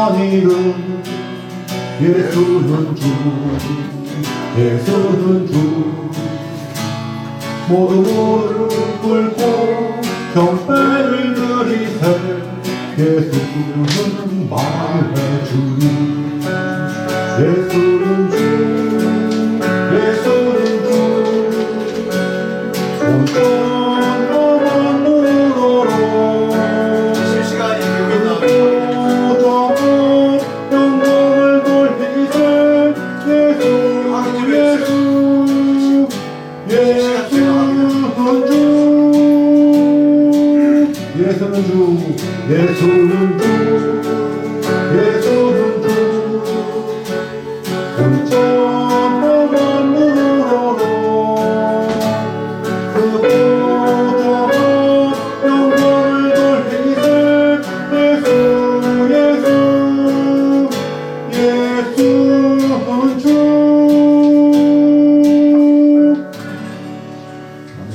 아니든 예수는 주, 예수는 주. 모두 무릎 꿇고 경배를 드리세. 예수는 만유의 주님, 예수는 주, 예수는 주. 온전 만물어로 실시간이 기억이 영광을 돌리세. 예수, 예수는 주, 예수는 주, 예수는 주, 예수는 주. 온전 만물어로 그 보좌 영광을 돌리세. 예수, 예수는 주. 아멘.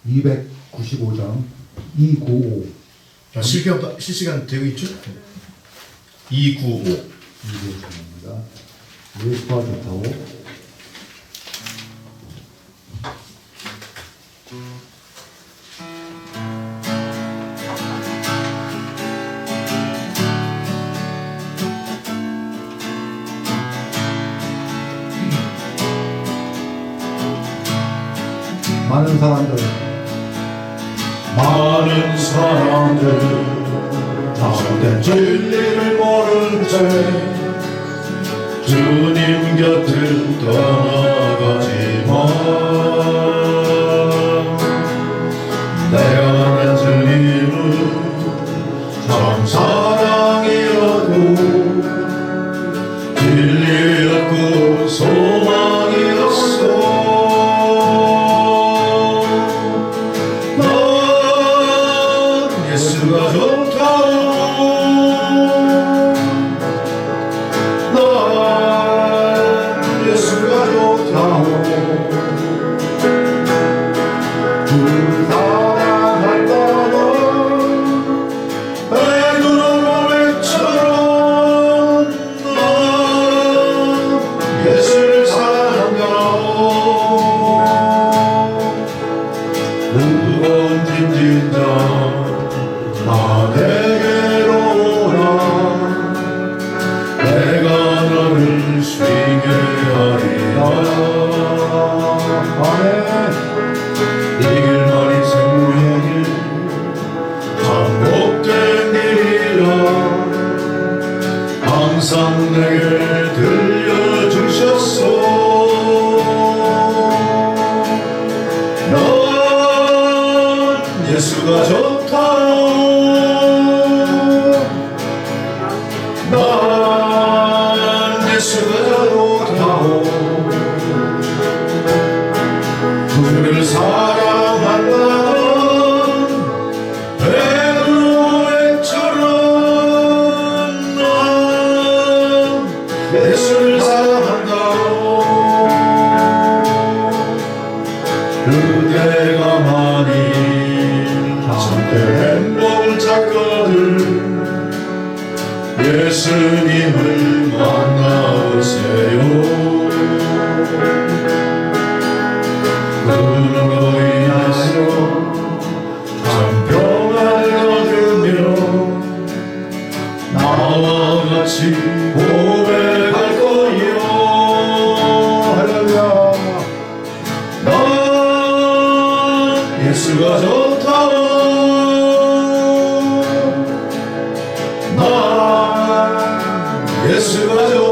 295장 295. 실시간 되고 있죠? 295. 295장입니다. 예수와 좋다고. 많은 사람들 잘못된 진리를 모른 채 주님 곁을 떠나가지만 내가 만난 주님은 참 사랑이었고 진리였고 소망이었어. 난 예수가 좋다고, 예수가 좋다고. 주 사랑한다던 내 눈으로 외쳐라. 난 예수를 사랑한다고. 무거운 짐진 자 나 내게로 오라. 내가 너를 쉬게 하리라. 아멘. 이 길만이 생명의 길, 참 복된 길이라. 항상 내게 들려주셨소. 넌 예수가 좋다. 난 예수가 좋다고. 주를 사랑한다. 베드로 외쳐라. 난 예수를 사랑한다고. 그대가 만일 참된 행복을 찾거든 예수님을 만나보세요. 그로 인하여 참 평안을 얻으며 나와 같이 고백할 거요. 할렐루야. 난 예수가 좋다고. 난 예수가 좋다고.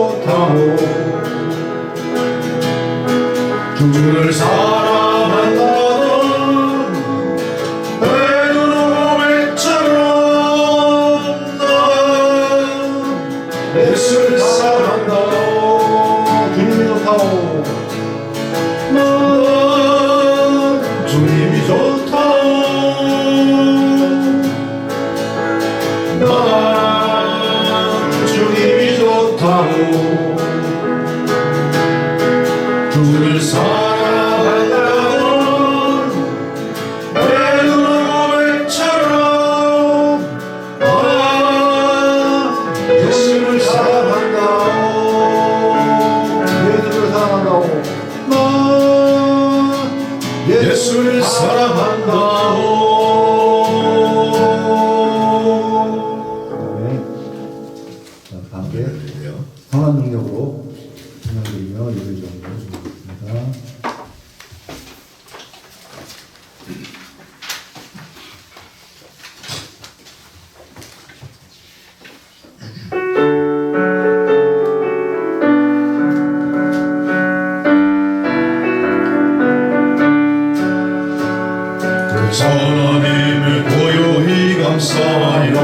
감사하여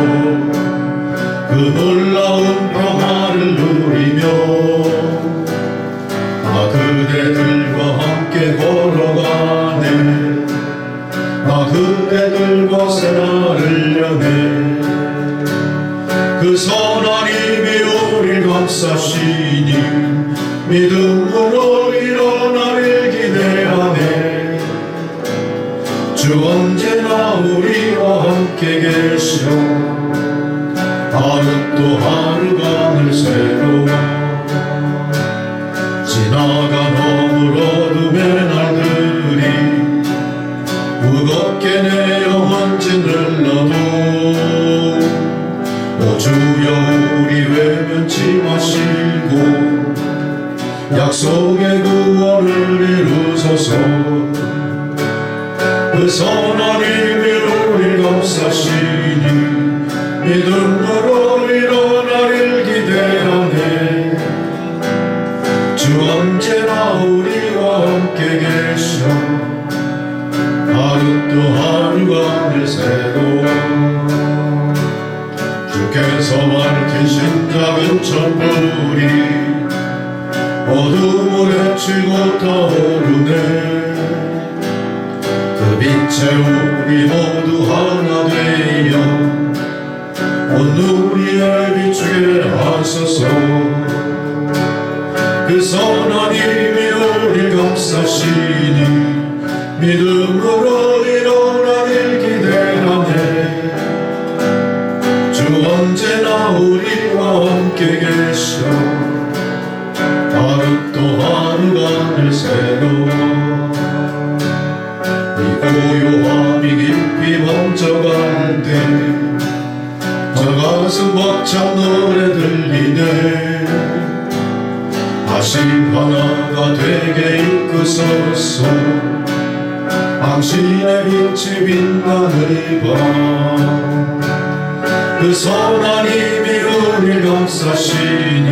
그 놀라운 평화를 누리며 나 그대들과 함께 걸어가네. 나 그대들과 생활을 여네. 그 선하님이 우릴 감싸시니 믿음으로 일어나길 기대하네. 주 언제나 우리와 함께 계시오. 하루 또 하루가 늘 새로워. 지나가 너무 어둠의 날들이 무겁게 내 영혼 짓눌러도 오 주여 우리 외면치 마시고 약속의 구원을 이루소서. 그 선하님이 우리 감싸시니 믿음으로 일어나길 기대하네. 주 언제나 우리와 함께 계셔. 하루 또 하루가 늘 새로워. 주께서 밝히신 작은 촛불이 어둠을 헤치고 타오르네. 그 빛에 우리 모두 하나 되어 온 우리를 비추게 하소서. 그 선하님이 우리 감싸시니 믿음으로 일어나길 기대하네. 주 언제나 우리와 함께 계셔. 하루 또 하루가 늘 새로워. 이 고요함이 깊이 번져갈 때 저 가슴 벅찬 노래 들리네. 다시 하나가 되게 이끄소서. 당신의 빛이 빛나는 밤. 그 선하님이 우릴 감싸시니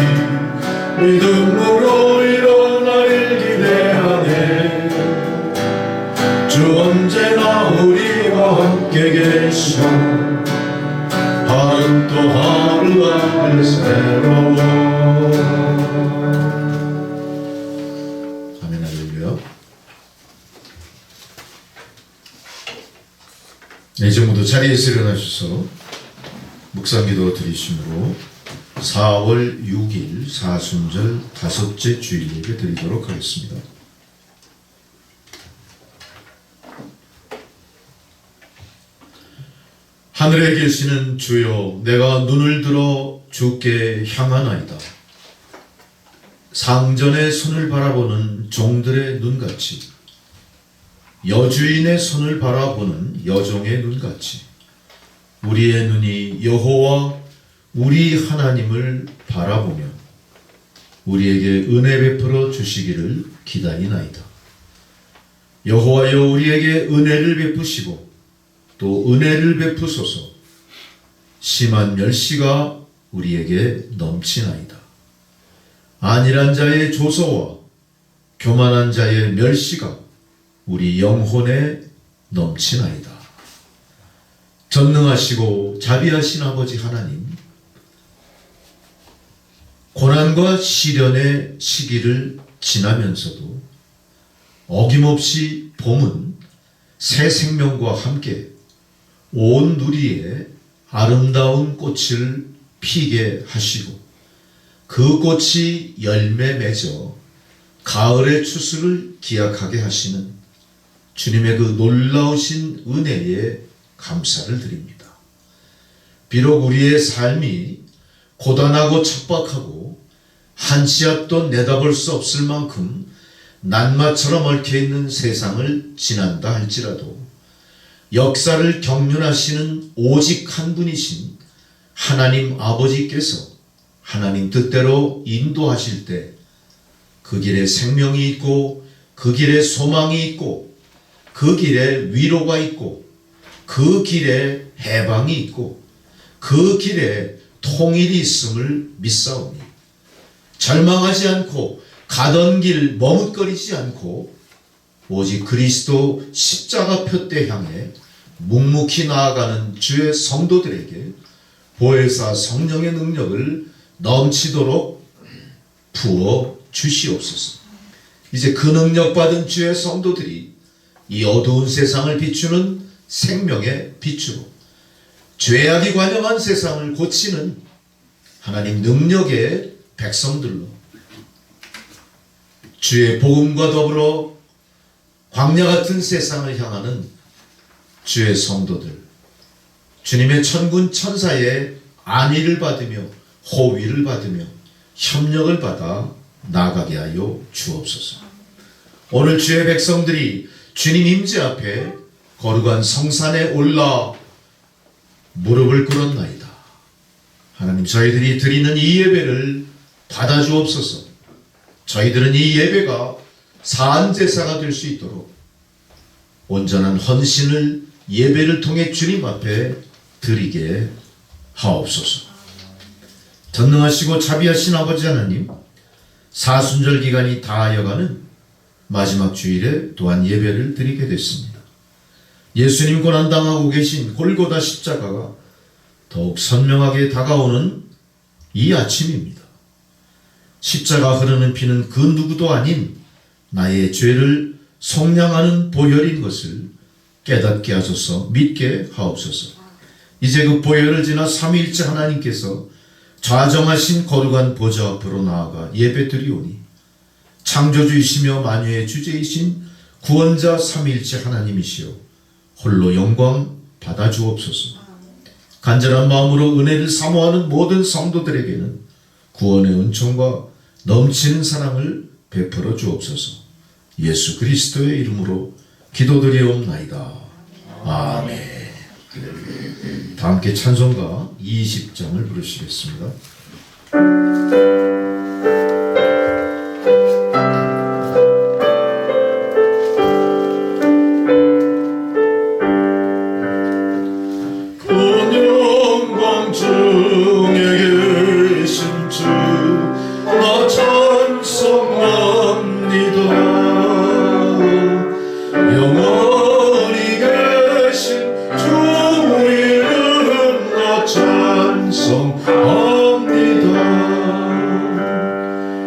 믿음으로 일어나길 기대하네. 주 언제나 우리와 함께 계셔. 하루 또 하루가 늘 새로워. 아멘. 할렐루야. 네, 이제 모두 자리에서 일어나셔서 묵상기도 드리심으로 4월 6일 사순절 5째 주일 예배 드리도록 하겠습니다. 하늘에 계시는 주여, 내가 눈을 들어 주께 향하나이다. 상전의 손을 바라보는 종들의 눈같이, 여주인의 손을 바라보는 여종의 눈같이 우리의 눈이 여호와 우리 하나님을 바라보며 우리에게 은혜 베풀어 주시기를 기다리나이다. 여호와여, 우리에게 은혜를 베푸시고 또 은혜를 베푸소서. 심한 멸시가 우리에게 넘치나이다. 안일한 자의 조소와 교만한 자의 멸시가 우리 영혼에 넘치나이다. 전능하시고 자비하신 아버지 하나님, 고난과 시련의 시기를 지나면서도 어김없이 봄은 새 생명과 함께 온 누리에 아름다운 꽃을 피게 하시고 그 꽃이 열매 맺어 가을의 추수를 기약하게 하시는 주님의 그 놀라우신 은혜에 감사를 드립니다. 비록 우리의 삶이 고단하고 척박하고 한 치 앞도 내다볼 수 없을 만큼 낱마처럼 얽혀있는 세상을 지난다 할지라도 역사를 경륜하시는 오직 한 분이신 하나님 아버지께서 하나님 뜻대로 인도하실 때 그 길에 생명이 있고 그 길에 소망이 있고 그 길에 위로가 있고 그 길에 해방이 있고 그 길에 통일이 있음을 믿사오니 절망하지 않고 가던 길 머뭇거리지 않고 오직 그리스도 십자가 표대 향해 묵묵히 나아가는 주의 성도들에게 보혜사 성령의 능력을 넘치도록 부어 주시옵소서. 이제 그 능력 받은 주의 성도들이 이 어두운 세상을 비추는 생명의 빛으로 죄악이 관영한 세상을 고치는 하나님 능력의 백성들로 주의 복음과 더불어 광야 같은 세상을 향하는 주의 성도들, 주님의 천군 천사의 안위를 받으며 호위를 받으며 협력을 받아 나아가게 하여 주옵소서. 오늘 주의 백성들이 주님 임재 앞에 거룩한 성산에 올라 무릎을 꿇었나이다. 하나님, 저희들이 드리는 이 예배를 받아 주옵소서. 저희들은 이 예배가 사한 제사가 될 수 있도록 온전한 헌신을 예배를 통해 주님 앞에 드리게 하옵소서. 전능하시고 자비하신 아버지 하나님, 사순절 기간이 다하여가는 마지막 주일에 또한 예배를 드리게 됐습니다. 예수님 고난당하고 계신 골고다 십자가가 더욱 선명하게 다가오는 이 아침입니다. 십자가 흐르는 피는 그 누구도 아닌 나의 죄를 속량하는 보혈인 것을 깨닫게 하소서. 믿게 하옵소서. 이제 그 보혈을 지나 삼위일체 하나님께서 좌정하신 거룩한 보좌 앞으로 나아가 예배드리오니 창조주이시며 만유의 주제이신 구원자 삼위일체 하나님이시여 홀로 영광 받아 주옵소서. 간절한 마음으로 은혜를 사모하는 모든 성도들에게는 구원의 은총과 넘치는 사랑을 베풀어 주옵소서. 예수 그리스도의 이름으로 기도드리옵나이다. 아멘. 다 함께 찬송가 20장을 부르시겠습니다. 영광 중에 계신 주 나 찬송합니다. 영원히 계신 주 이름 나 찬송합니다.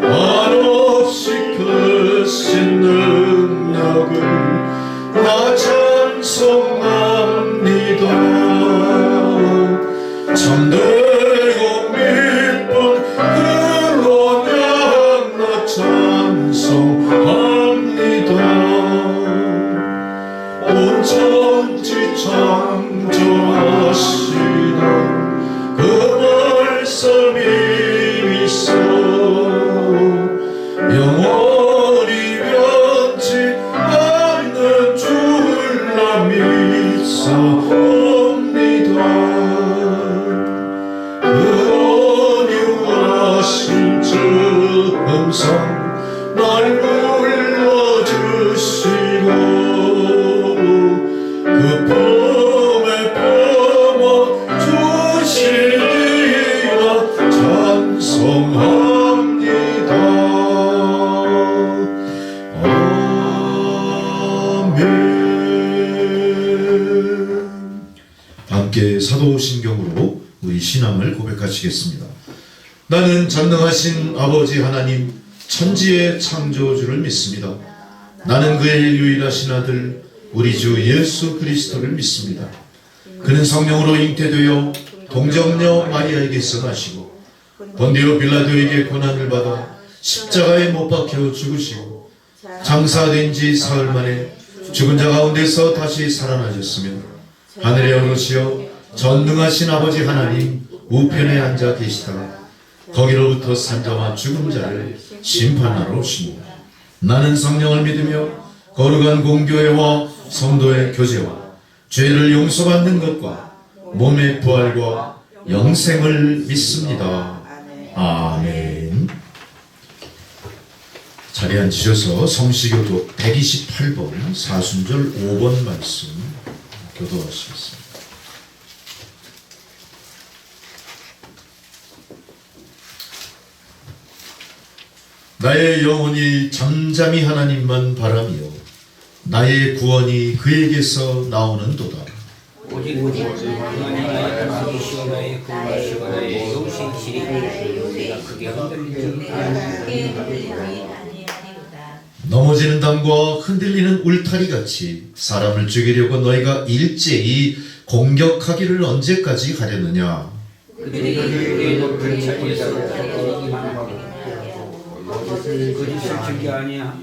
한없이 크신 능력을 나 찬송합니다. 참되고 믿은 그로 나 찬송합니다. 온 천지 창조하시는 그 말씀이 있어 영원히 변치 않는 줄라 믿사옵니다. 은유하신 주 음성 날 불러주시고 그 품에 품어 주시리라 찬송합니다. 아멘. 함께 사도신경으로 우리 신앙을 고백하시겠습니다. 나는 전능하신 아버지 하나님 천지의 창조주를 믿습니다. 나는 그의 유일하신 아들 우리 주 예수 그리스도를 믿습니다. 그는 성령으로 잉태되어 동정녀 마리아에게서 나시고 본디오 빌라도에게 고난을 받아 십자가에 못 박혀 죽으시고 장사된 지 사흘 만에 죽은 자 가운데서 다시 살아나셨으며 하늘에 오르시어 전능하신 아버지 하나님 우편에 앉아 계시다가 거기로부터 산자와 죽은 자를 심판하러 오십니다. 나는 성령을 믿으며 거룩한 공교회와 성도의 교제와 죄를 용서받는 것과 몸의 부활과 영생을 믿습니다. 아멘. 자리에 앉으셔서 성시교도 128번 사순절 5번 말씀 교도하시겠습니다. 나의 영혼이 잠잠히 하나님만 바라며 나의 구원이 그에게서 나오는도다. 오직 나의 가슴이시오 나의 구원이시오 나의 요새이시니 내가 크게 흔들리지 아니하리로다. 넘어지는 담과 흔들리는 울타리 같이 사람을 죽이려고 너희가 일제히 공격하기를 언제까지 하려느냐? 그들이 그 높은 자리에서 거짓을 즐겨 아니야.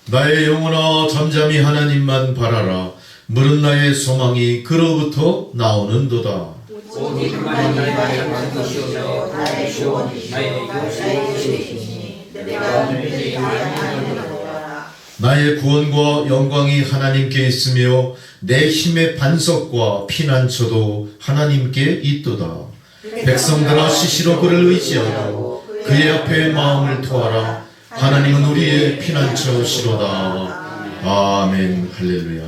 나의 영혼아 잠잠히 하나님만 바라라. 물은 나의 소망이 그로부터 나오는도다. 오직 나의 가슴이시오 나의 구원이시오 나의 요새이시니 내가 흔들리지 아니하리로다. 나의 구원과 영광이 하나님께 있으며 내 힘의 반석과 피난처도 하나님께 있도다. 백성들아 시시로 그를 의지하고 그의 앞에 마음을 토하라. 하나님은 우리의 피난처시로다. 아멘. 할렐루야.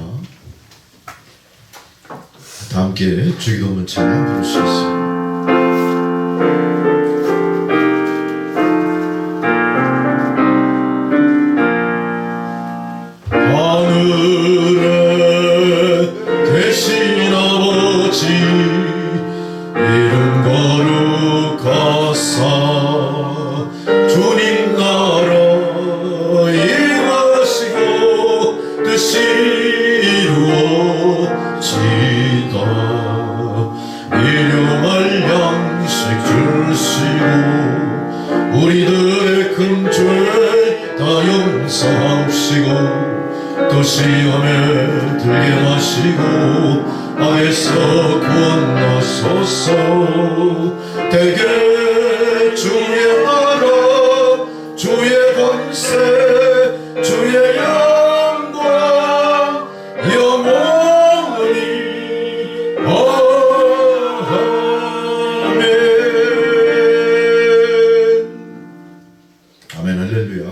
다 함께 주기도문 찬양 부를 수 있습니다. 하늘에 계신 아버지 이름 거룩하사 주님 나라 임하시고 뜻이 이루어지다. 일용할 양식 주시고 우리들의 큰 죄 다 용서하시고 또 시험에 들게 마시고 악에서 구원하소서. 대개 주의 나라 주의 권세 주의 영광 영원히 아멘. 아멘. 할렐루야.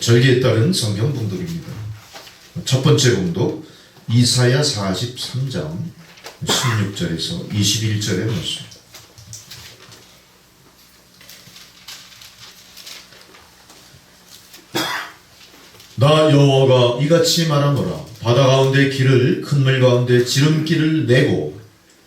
절기에 따른 성경 봉독입니다. 첫 번째 봉독 이사야 43장 16절에서 21절의 말씀. 나 여호와가 이같이 말하노라. 바다 가운데 길을 큰 물 가운데 지름길을 내고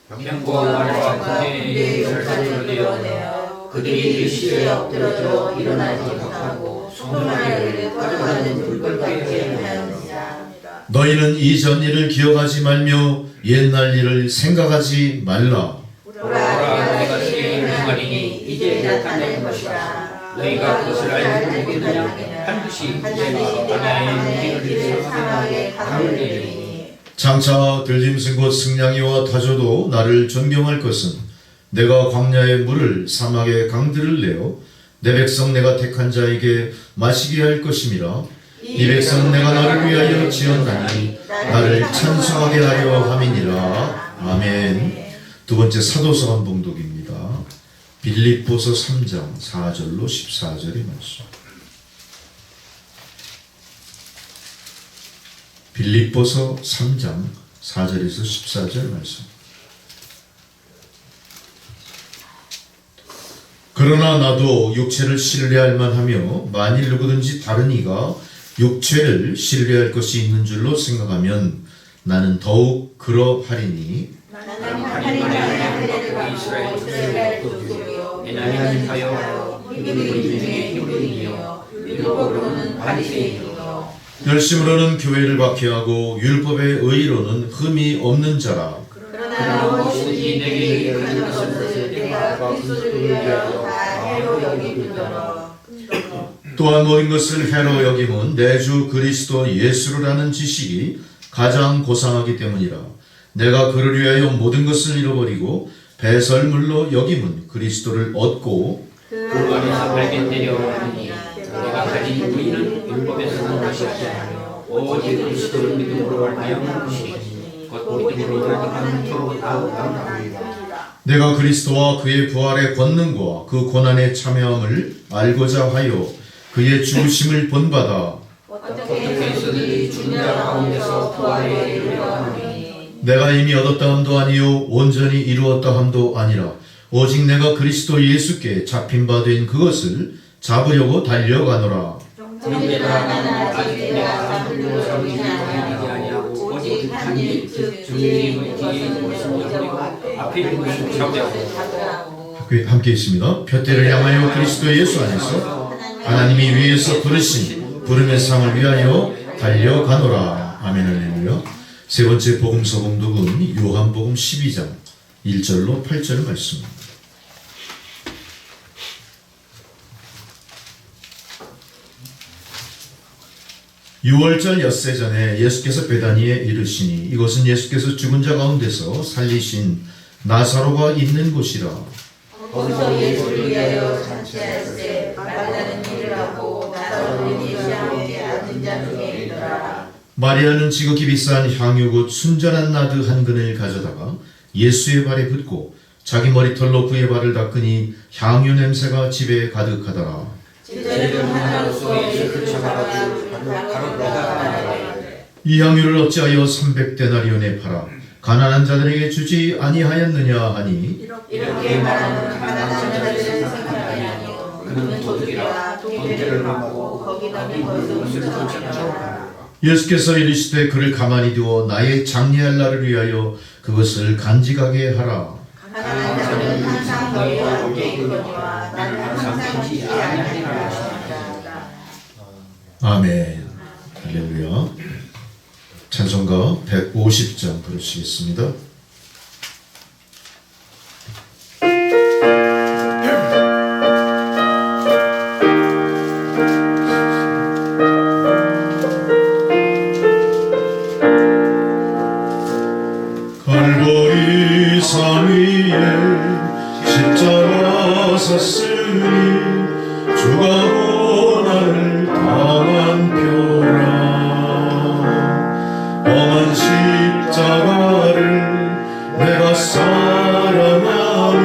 병과 말과 그의 열쇠를 내어 그들이 시에 엎드러져 일어나지 못하고 소나기를 가져가는 물결같이 하였느니라. 너희는 이전 일을 기억하지 말며 옛날 일을 생각하지 말라. 보라 내가 시에 행하리니 이제 나타낼 것이라. 너희가 그것을 알지 못하느냐. 반드시 바다의 길을 사막에 가두리니. 장차 들짐승 곧 승냥이와 타조도 나를 존경할 것은 내가 광야의 물을 사막의 강들을 내어 내 백성 내가 택한 자에게 마시게 할 것임이라. 이 백성은 내가 나를 위하여 지었나니 나를 찬송하게 하려 함이니라. 아멘. 두 번째 사도서관 봉독입니다. 빌립보서 3장 4절로 14절의 말씀. 빌립보서 3장 4절에서 14절 말씀. 그러나 나도 육체를 신뢰할 만하며 만일 누구든지 다른 이가 육체를 신뢰할 것이 있는 줄로 생각하면 나는 더욱 그러하리니. 나는 하나님의 이스라엘 족속이요 나는 하여 히브리 중에 히브리이요 율법으로는 바리새인이요 열심으로는 교회를 박해하고 율법의 의로는 흠이 없는 자라. 그러나 무엇이든지 내게 이르는 것을 내가 그리스도를 위하여 다 해로 여기므로. 또한 모든 것을 해로 여김은 내 주 그리스도 예수라는 지식이 가장 고상하기 때문이라. 내가 그를 위하여 모든 것을 잃어버리고 배설물로 여김은 그리스도를 얻고 그 안에서 발견되려 하니 내가 가진 의는 율법에서 난 것이 아니요 오직 그리스도를 믿음으로 말미암은 것이니 곧 믿음으로 하나님으로 나옵니다. 내가 그리스도와 그의 부활의 권능과 그 고난에 참여함을 알고자 하여 그의 죽으심을 본받아 어떻게 해서든지 죽는 자 가운데서 부활에 이르려 하니 내가 이미 얻었다 함도 아니요 온전히 이루었다 함도 아니라 오직 내가 그리스도 예수께 잡힌 바 된 그것을 잡으려고 달려가노라. 그런데 나는 아직 내가 한 분으로 섬기지 아니하며 뒷 주님의 뒤에 있는 것은 여호리고 앞에 있는 것은 잡으라고. 함께 있습니다. 푯대를 향하여 그리스도 예수 안에서 하나님이 위에서 부르신 부름의 상을 위하여 달려가노라. 아멘. 할렐루야. 세 번째 복음서 봉독은 요한복음 12장 1절로 8절 말씀입니다. 유월절 엿새 전에 예수께서 베다니에 이르시니 이곳은 예수께서 죽은 자 가운데서 살리신 나사로가 있는 곳이라. 거기서 예수를 위하여 잔치하였을 마리아는 일을 하고 나사로는 예수와 함께 앉은 자 중에 있더라. 마리아는 지극히 비싼 향유 곧 순전한 나드 한 근을 가져다가 예수의 발에 붓고 자기 머리털로 그의 발을 닦으니 향유 냄새가 집에 가득하더라. 제자들 하나로서 예수를 잡아가지고 가로다가 말하되 이 향유를 어찌하여 300데나리온에 팔아 가난한 자들에게 주지 아니하였느냐 하니 이렇게 말하는 가난한 자들을 생각하니 아니요 그는 도둑이라 돈대를 받고 거기 남은 것을 훔쳐가니라. 예수께서 이르시되 그를 가만히 두어 나의 장례할 날을 위하여 그것을 간직하게 하라. 가난한 자는 항상 너희와 함께 있거니와 나는 항상 쉬지 아니하리라 하시니라. 아멘. 할렐루야. 찬송가 150장 부르시겠습니다. 갈보리 산 위에 십자가 섰으니 주가 고난을 당한 표라. 험한 십자가를 내가 사랑하는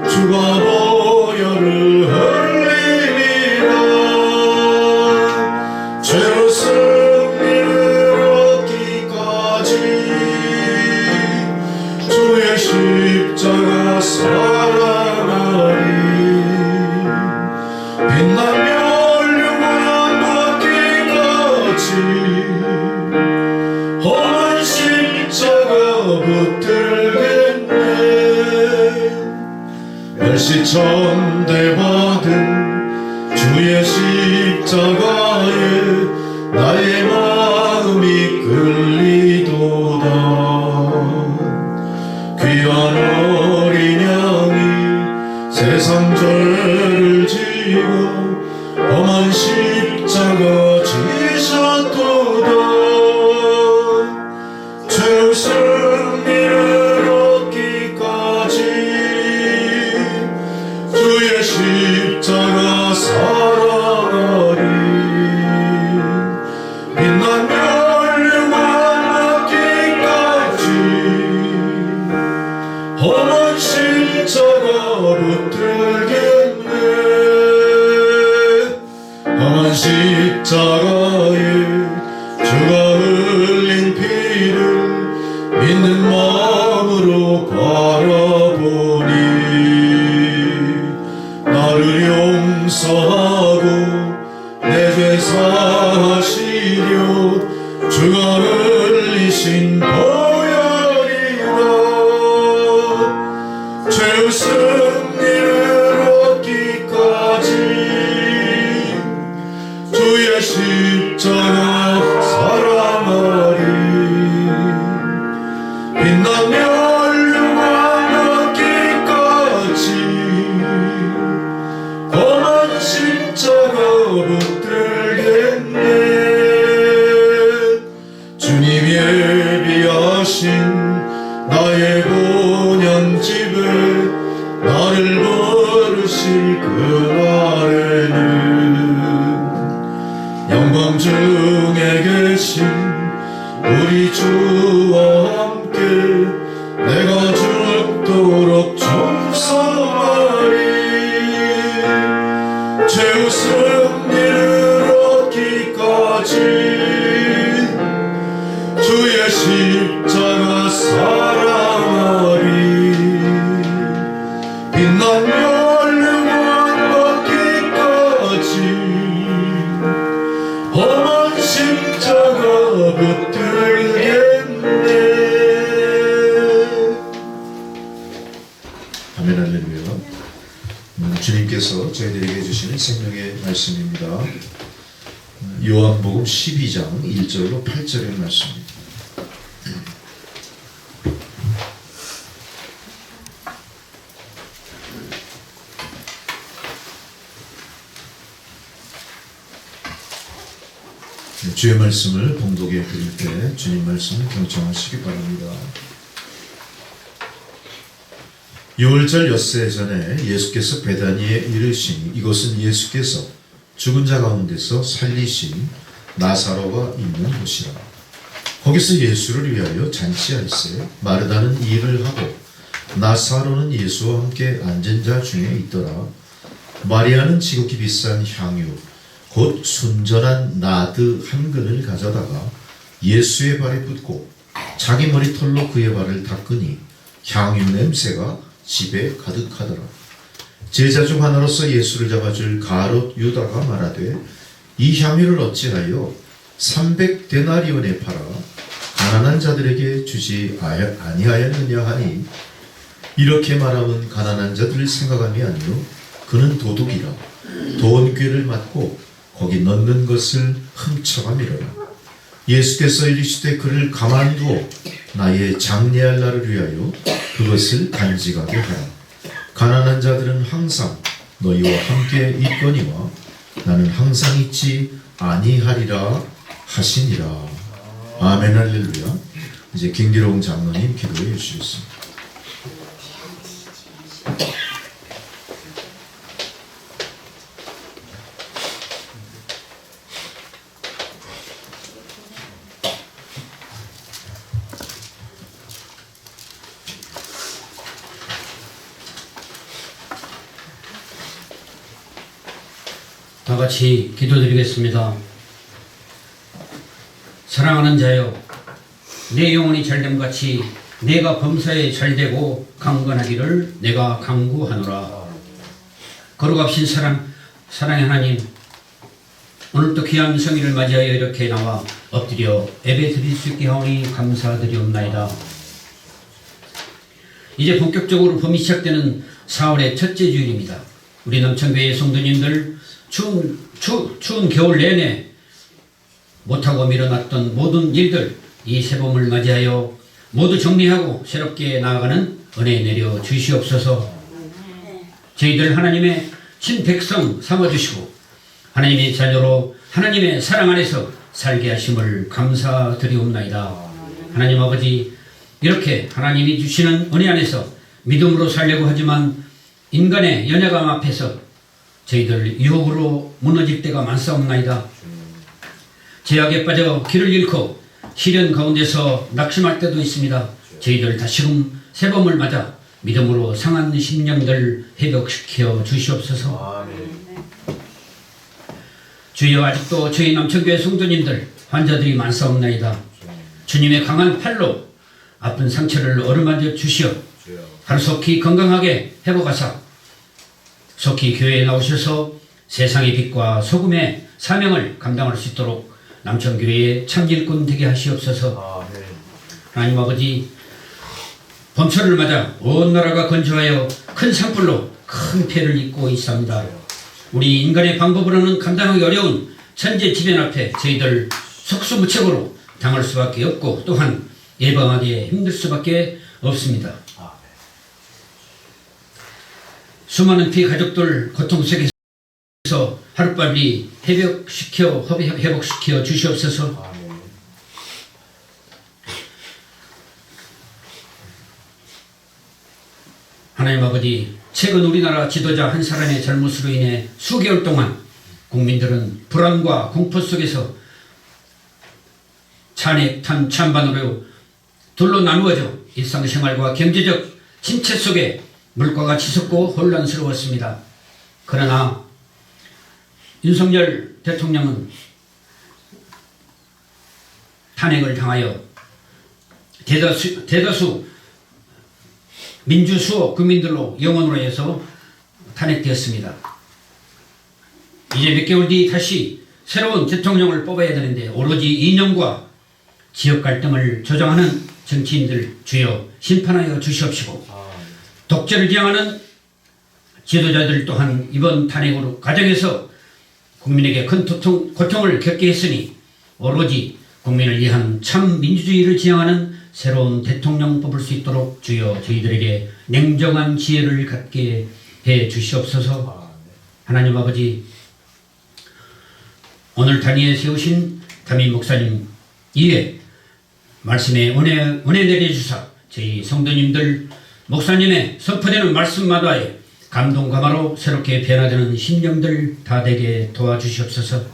주가 보혈을 흘리리라. 죄로 승리를 얻기까지 주의 십자가 사랑하리. 빛나며 훌륭한 바퀴같이 험한 십자가 붙들겠네. 멸시천대 받은 주의 십자가에 나의 마음이 끌리도다. 귀한 어린 양이 세상 죄를 지고 험한 십자가 지셨도다. 죄의 승리를 얻기까지 주의 십자가 사랑하리. 빛나며 훌륭한 바퀴까지 험한 십자가 붙들겠네. 험한 십자가에 주가 흘린 피를 믿는 마음으로 바라보니 나를 용서하고 내 죄 사하시려 주가 흘리신 보혈이라. 죄의 승리를 얻기까지 주의 십자가 사랑하리. 빛나며 훌륭한 바퀴같이 험한 십자가 붙들겠네. 주님 예비하신 나의 본향집에 나를 부르실 그날에는 영광 중에 계신 우리 주와 함께 내가 죽도록 충성하리. 죄의 승리를 얻기까지 주의 십자가 사랑하리. 빛나며 훌륭한 바퀴까지 험한 주님께서 저희들에게 해주시는 생명의 말씀입니다. 요한복음 12장 1절로 8절의 말씀입니다. 주의 말씀을 봉독해 드릴 때 주님 말씀을 경청하시기 바랍니다. 6월절 엿새 전에 예수께서 베다니에 이르시니 이곳은 예수께서 죽은 자 가운데서 살리신 나사로가 있는 곳이라. 거기서 예수를 위하여 잔치할세 마르다는 일을 하고 나사로는 예수와 함께 앉은 자 중에 있더라. 마리아는 지극히 비싼 향유 곧 순전한 나드 한 근을 가져다가 예수의 발에 붓고 자기 머리털로 그의 발을 닦으니 향유 냄새가 집에 가득하더라. 제자 중 하나로서 예수를 잡아줄 가롯 유다가 말하되 이 향유를 어찌하여 300데나리온에 팔아 가난한 자들에게 주지 아니하였느냐 하니 이렇게 말하면 가난한 자들을 생각함이 아니요 그는 도둑이라 돈꾀를 맞고 거기 넣는 것을 훔쳐가미러라. 예수께서 이르시되 그를 가만두어 나의 장례할 날을 위하여 그것을 간직하게 하라. 가난한 자들은 항상 너희와 함께 있거니와 나는 항상 있지 아니하리라 하시니라. 아멘 할렐루야. 이제 김기롱 장로님 기도해 주시겠습니다. 다 같이 기도드리겠습니다. 사랑하는 자여, 내 영혼이 잘됨같이 내가 범사에 잘되고 강건하기를 내가 간구하노라. 거룩하신 사랑의 하나님, 오늘도 귀한 성일을 맞이하여 이렇게 나와 엎드려 예배 드릴 수 있게 하오니 감사드리옵나이다. 이제 본격적으로 봄이 시작되는 4월의 첫째 주일입니다. 우리 남천교회 성도님들 추운 겨울 내내 못하고 미뤄놨던 모든 일들 이 새봄을 맞이하여 모두 정리하고 새롭게 나아가는 은혜 내려 주시옵소서. 저희들 하나님의 친백성 삼아주시고 하나님의 자녀로 하나님의 사랑 안에서 살게 하심을 감사드리옵나이다. 하나님 아버지, 이렇게 하나님이 주시는 은혜 안에서 믿음으로 살려고 하지만 인간의 연약함 앞에서 저희들 유혹으로 무너질 때가 많사옵나이다. 제약에 빠져 길을 잃고 시련 가운데서 낙심할 때도 있습니다. 저희들 다시금 새봄을 맞아 믿음으로 상한 심령들 회복시켜 주시옵소서. 주여, 아직도 저희 남천교회 성도님들 환자들이 많사옵나이다. 주님의 강한 팔로 아픈 상처를 어루만져 주시어 하루속히 건강하게 회복하사 속히 교회에 나오셔서 세상의 빛과 소금의 사명을 감당할 수 있도록 남천교회의 참일꾼 되게 하시옵소서. 하나님 아버지, 봄철을 맞아 온 나라가 건조하여 큰 산불로 큰 피해를 입고 있습니다. 우리 인간의 방법으로는 감당하기 어려운 천재지변 앞에 저희들 속수무책으로 당할 수밖에 없고 또한 예방하기에 힘들 수밖에 없습니다. 수많은 피해 가족들 고통 속에서 하루빨리 회복시켜 주시옵소서. 하나님 아버지, 최근 우리나라 지도자 한 사람의 잘못으로 인해 수개월 동안 국민들은 불안과 공포 속에서 찬핵 찬반으로 둘로 나누어져 일상생활과 경제적 침체 속에 물가가 치솟고 혼란스러웠습니다. 그러나 윤석열 대통령은 탄핵을 당하여 대다수 민주수호 국민들로 영원으로 해서 탄핵되었습니다. 이제 몇 개월 뒤 다시 새로운 대통령을 뽑아야 되는데 오로지 이념과 지역 갈등을 조장하는 정치인들 주여 심판하여 주시옵시고 독재를 지향하는 지도자들 또한 이번 탄핵으로 가정에서 국민에게 큰 고통을 겪게 했으니 오로지 국민을 위한 참 민주주의를 지향하는 새로운 대통령 뽑을 수 있도록 주여 저희들에게 냉정한 지혜를 갖게 해 주시옵소서. 하나님 아버지, 오늘 단위에 세우신 담임 목사님 이외 말씀에 은혜 내려주사 저희 성도님들 목사님의 선포되는 말씀마다에 감동 감화로 새롭게 변화되는 심령들 다 되게 도와주시옵소서.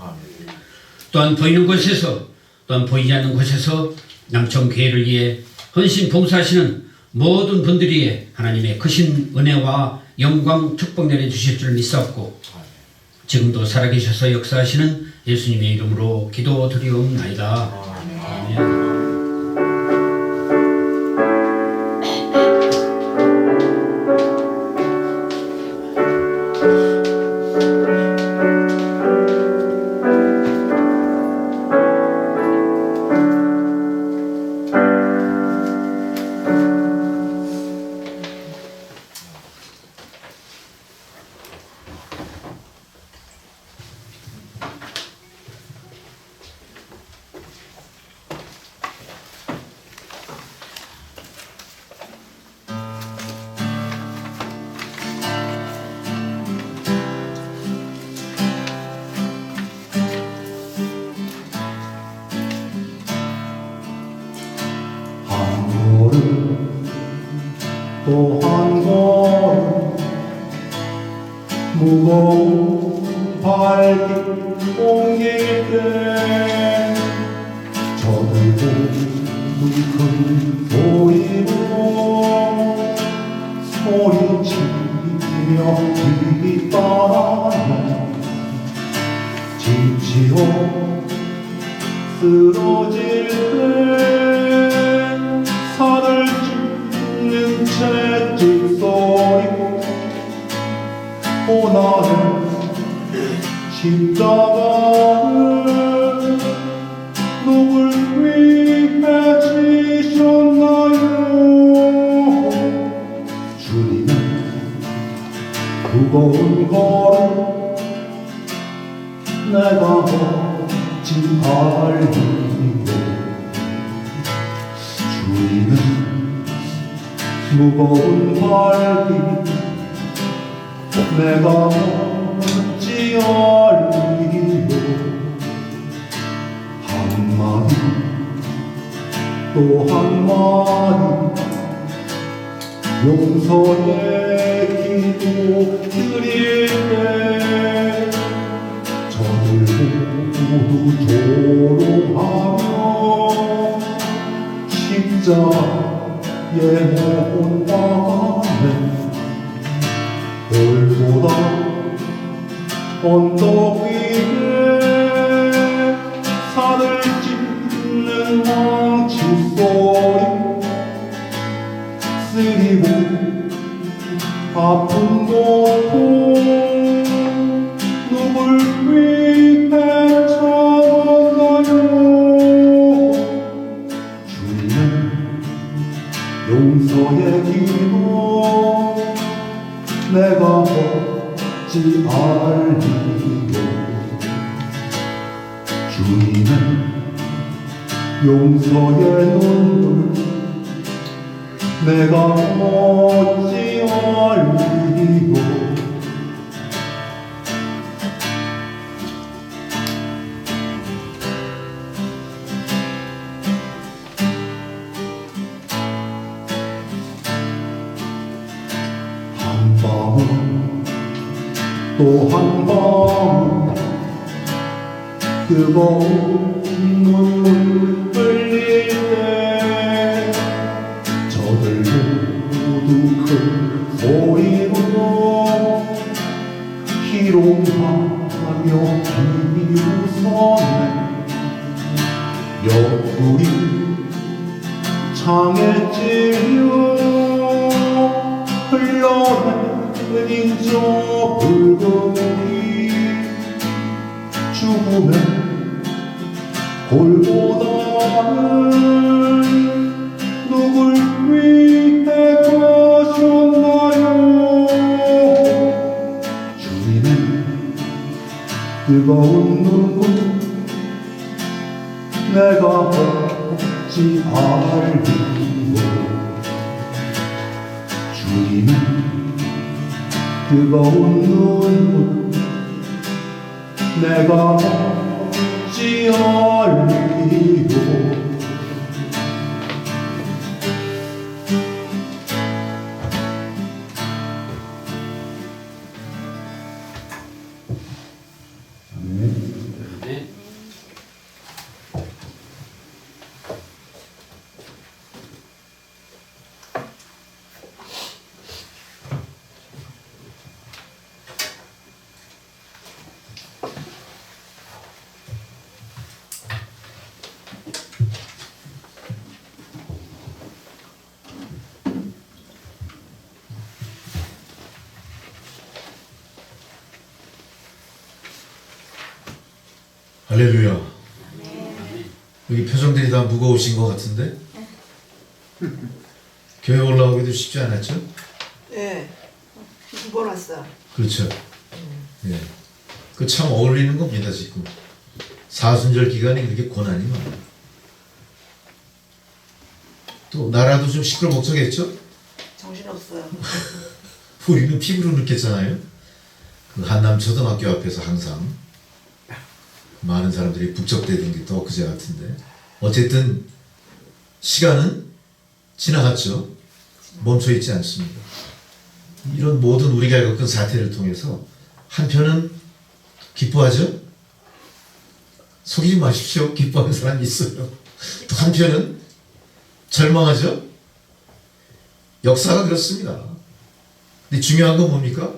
또한 보이는 곳에서 또한 보이지 않는 곳에서 남천교회를 위해 헌신 봉사하시는 모든 분들이 하나님의 크신 은혜와 영광 축복 내려주실 줄 믿사옵고 지금도 살아계셔서 역사하시는 예수님의 이름으로 기도드리옵나이다. 아멘. 또 한 걸음 무거운 발길 옮길 때 저들도 큰 소리로 소리치며 뒷바라며 지치어 쓰러질 때 산을 찢는 채찍 소리 고난을 십자가를 누굴 위해 지셨나요? 주님은 무거운 걸음 내가 어찌 알리요? 주님은 무거운 발길 내가 어찌 알리요? 한마디 또 한마디 용서의 기도 드릴 때 저들 모두 조롱하며 십자가에 못 박아내 돌보다 언덕 위에 산을 찢는 망치 소리 쓰리고 아픈 고통 누굴 위해 참았나요? 주님은 용서의 기도 내가 어찌 알리요? 주님은 용서의 눈물 내가 어찌 알리요? 한 방울 또 한 방울 뜨거운 눈물 흘릴 때 저들 모두 큰 소리로 희롱하며 비웃었네. 옆구리 창에 찔려 흘러내린 저 붉은 피 죽음의 골고다를 누굴 위해 가셨나요? 뜨거운 눈물 내가 먹지 않으리요 주님은 뜨거운 눈물 내가 먹지 않으리요 네. 할렐루야. 여기 표정들이 다 무거우신 것 같은데? 교회 올라오기도 쉽지 않았죠? 네. 두번 왔어. 그렇죠. 예. 그 참 어울리는 겁니다, 지금. 사순절 기간에 그렇게 고난이 많아요. 또, 나라도 좀 시끌벅적했죠? 정신없어요. 우리는 피부로 느꼈잖아요. 그 한남초등학교 앞에서 항상 많은 사람들이 북적대던 게 또 그제 같은데. 어쨌든, 시간은 지나갔죠. 멈춰있지 않습니다. 이런 모든 우리가 겪은 사태를 통해서 한편은 기뻐하죠? 속이지 마십시오. 기뻐하는 사람이 있어요. 또 한편은 절망하죠? 역사가 그렇습니다. 근데 중요한 건 뭡니까?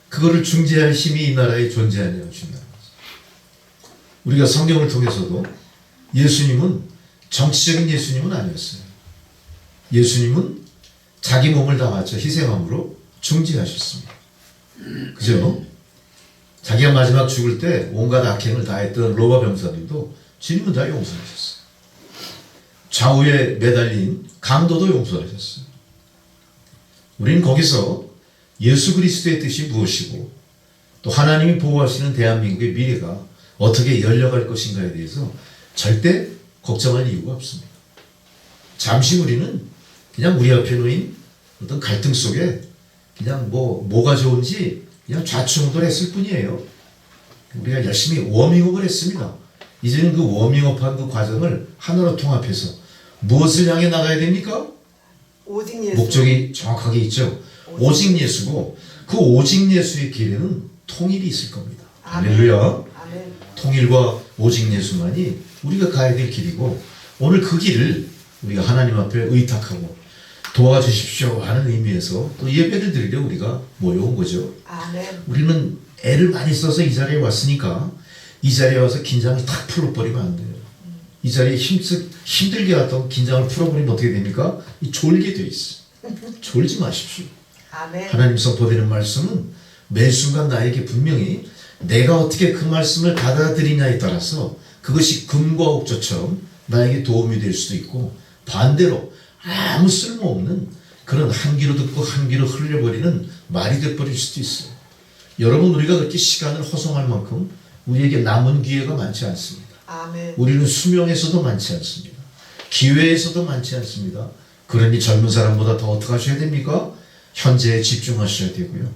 그거를 중재할 힘이 이 나라에 존재하냐가 중요한 거죠. 우리가 성경을 통해서도 예수님은 정치적인 예수님은 아니었어요. 예수님은 자기 몸을 다 바쳐 희생함으로 중재하셨습니다. 그죠? 자기가 마지막 죽을 때 온갖 악행을 다했던 로마 병사들도 주님은 다 용서하셨어요. 좌우에 매달린 강도도 용서하셨어요. 우리는 거기서 예수 그리스도의 뜻이 무엇이고 또 하나님이 보호하시는 대한민국의 미래가 어떻게 열려갈 것인가에 대해서 절대 걱정할 이유가 없습니다. 잠시 우리는 그냥 우리 앞에 놓인 어떤 갈등 속에 그냥 뭐가 좋은지 그냥 좌충우돌했을 뿐이에요. 우리가 열심히 워밍업을 했습니다. 이제는 그 워밍업한 그 과정을 하나로 통합해서 무엇을 향해 나가야 됩니까? 오직 예수. 목적이 정확하게 있죠. 오직 예수고 그 오직 예수의 길에는 통일이 있을 겁니다. 할렐루야. 아멘. 통일과 오직 예수만이 우리가 가야 될 길이고 오늘 그 길을 우리가 하나님 앞에 의탁하고 도와주십시오 하는 의미에서 또 예배를 드리려 우리가 모여온 거죠. 아멘. 우리는 애를 많이 써서 이 자리에 왔으니까 이 자리에 와서 긴장을 탁 풀어버리면 안 돼요. 이 자리에 힘들게 왔던 긴장을 풀어버리면 어떻게 됩니까? 이 졸게 돼 있어. 졸지 마십시오. 아멘. 하나님 선포되는 말씀은 매 순간 나에게 분명히 내가 어떻게 그 말씀을 받아들이냐에 따라서 그것이 금과 옥조처럼 나에게 도움이 될 수도 있고 반대로 아무 쓸모없는 그런 한 귀로 듣고 한 귀로 흘려버리는 말이 되어버릴 수도 있어요. 여러분 우리가 그렇게 시간을 허송할 만큼 우리에게 남은 기회가 많지 않습니다. 아멘. 우리는 수명에서도 많지 않습니다. 기회에서도 많지 않습니다. 그러니 젊은 사람보다 더 어떻게 하셔야 됩니까? 현재에 집중하셔야 되고요.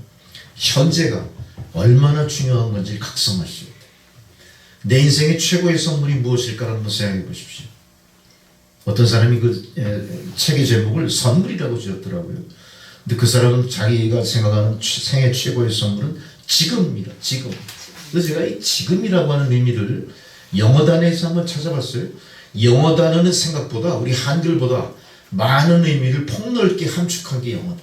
현재가 얼마나 중요한 건지 각성하셔야 돼요. 내 인생의 최고의 선물이 무엇일까 한번 생각해 보십시오. 어떤 사람이 그 책의 제목을 선물이라고 지었더라고요. 근데 그 사람은 자기가 생각하는 생애 최고의 선물은 지금입니다. 지금. 그래서 제가 이 지금이라고 하는 의미를 영어 단어에서 한번 찾아봤어요. 영어 단어는 생각보다 우리 한글보다 많은 의미를 폭넓게 함축한 게 영어 단어.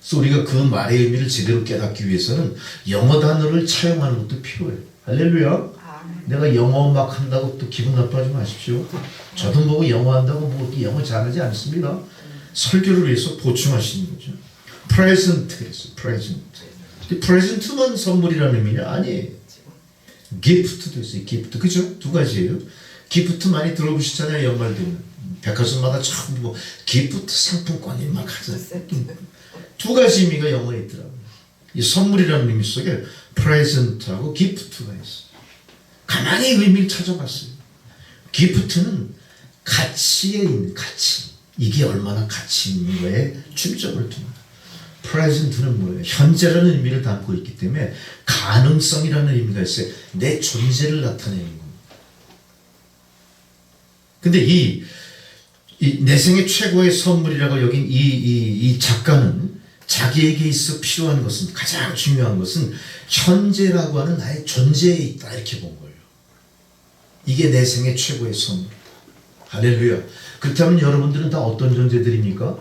그래서 우리가 그 말의 의미를 제대로 깨닫기 위해서는 영어 단어를 차용하는 것도 필요해요. 할렐루야. 내가 영어 막 한다고 또 기분 나빠하지 마십시오. 저도 뭐 영어 한다고 뭐 영어 잘하지 않습니다. 설교를 위해서 보충하시는 거죠. present에서 present. present만 선물이라는 의미냐? 아니에요. gift도 있어요. gift. 그죠? 두 가지예요. gift 많이 들어보시잖아요. 연말 되면. 백화점마다 참 뭐 gift 상품권이 막 하잖아요. 두 가지 의미가 영어에 있더라고요. 이 선물이라는 의미 속에 프레젠트하고 기프트가 있어요. 가만히 의미를 찾아봤어요. 기프트는 가치에 있는 가치. 이게 얼마나 가치 있는 거에 중점을 둡니다. 프레젠트는 뭐예요? 현재라는 의미를 담고 있기 때문에 가능성이라는 의미가 있어요. 내 존재를 나타내는 겁니다. 근데 이 내 생의 최고의 선물이라고 여긴 이 작가는 자기에게 있어 필요한 것은, 가장 중요한 것은 현재라고 하는 나의 존재에 있다, 이렇게 본 거예요. 이게 내 생의 최고의 선물. 할렐루야. 그렇다면 여러분들은 다 어떤 존재들입니까?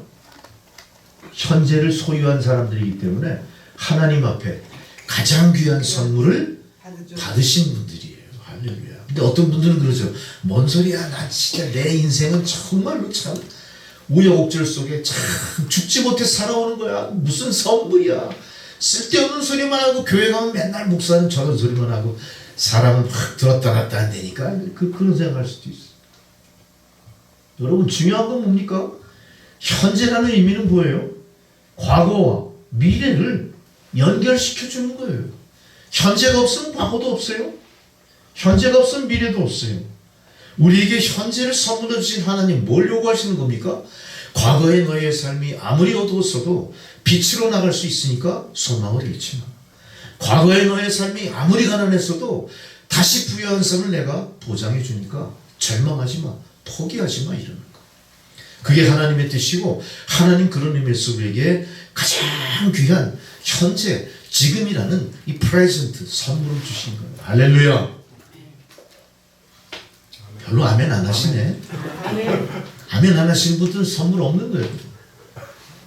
현재를 소유한 사람들이기 때문에 하나님 앞에 가장 귀한 선물을 받으신 분들이에요. 할렐루야. 근데 어떤 분들은 그러죠. 뭔 소리야, 나 진짜 내 인생은 정말로 참 우여곡절 속에 참 죽지 못해 살아오는 거야. 무슨 선물이야. 쓸데없는 소리만 하고 교회 가면 맨날 목사는 저런 소리만 하고 사람은 확 들었다 놨다 안 되니까 그런 생각할 수도 있어. 여러분, 중요한 건 뭡니까? 현재라는 의미는 뭐예요? 과거와 미래를 연결시켜 주는 거예요. 현재가 없으면 과거도 없어요. 현재가 없으면 미래도 없어요. 우리에게 현재를 선물해 주신 하나님, 뭘 요구하시는 겁니까? 과거의 너의 삶이 아무리 어두웠어도 빛으로 나갈 수 있으니까 소망을 잃지 마. 과거의 너의 삶이 아무리 가난했어도 다시 부유한 삶을 내가 보장해 주니까 절망하지 마, 포기하지 마, 이러는 거. 그게 하나님의 뜻이고, 하나님 그런 의미에서 우리에게 가장 귀한 현재, 지금이라는 이 프레젠트, 선물을 주신 거예요. 할렐루야. 별로 아멘 안 하시네. 아멘 안 하시는 분들은 선물 없는 거예요.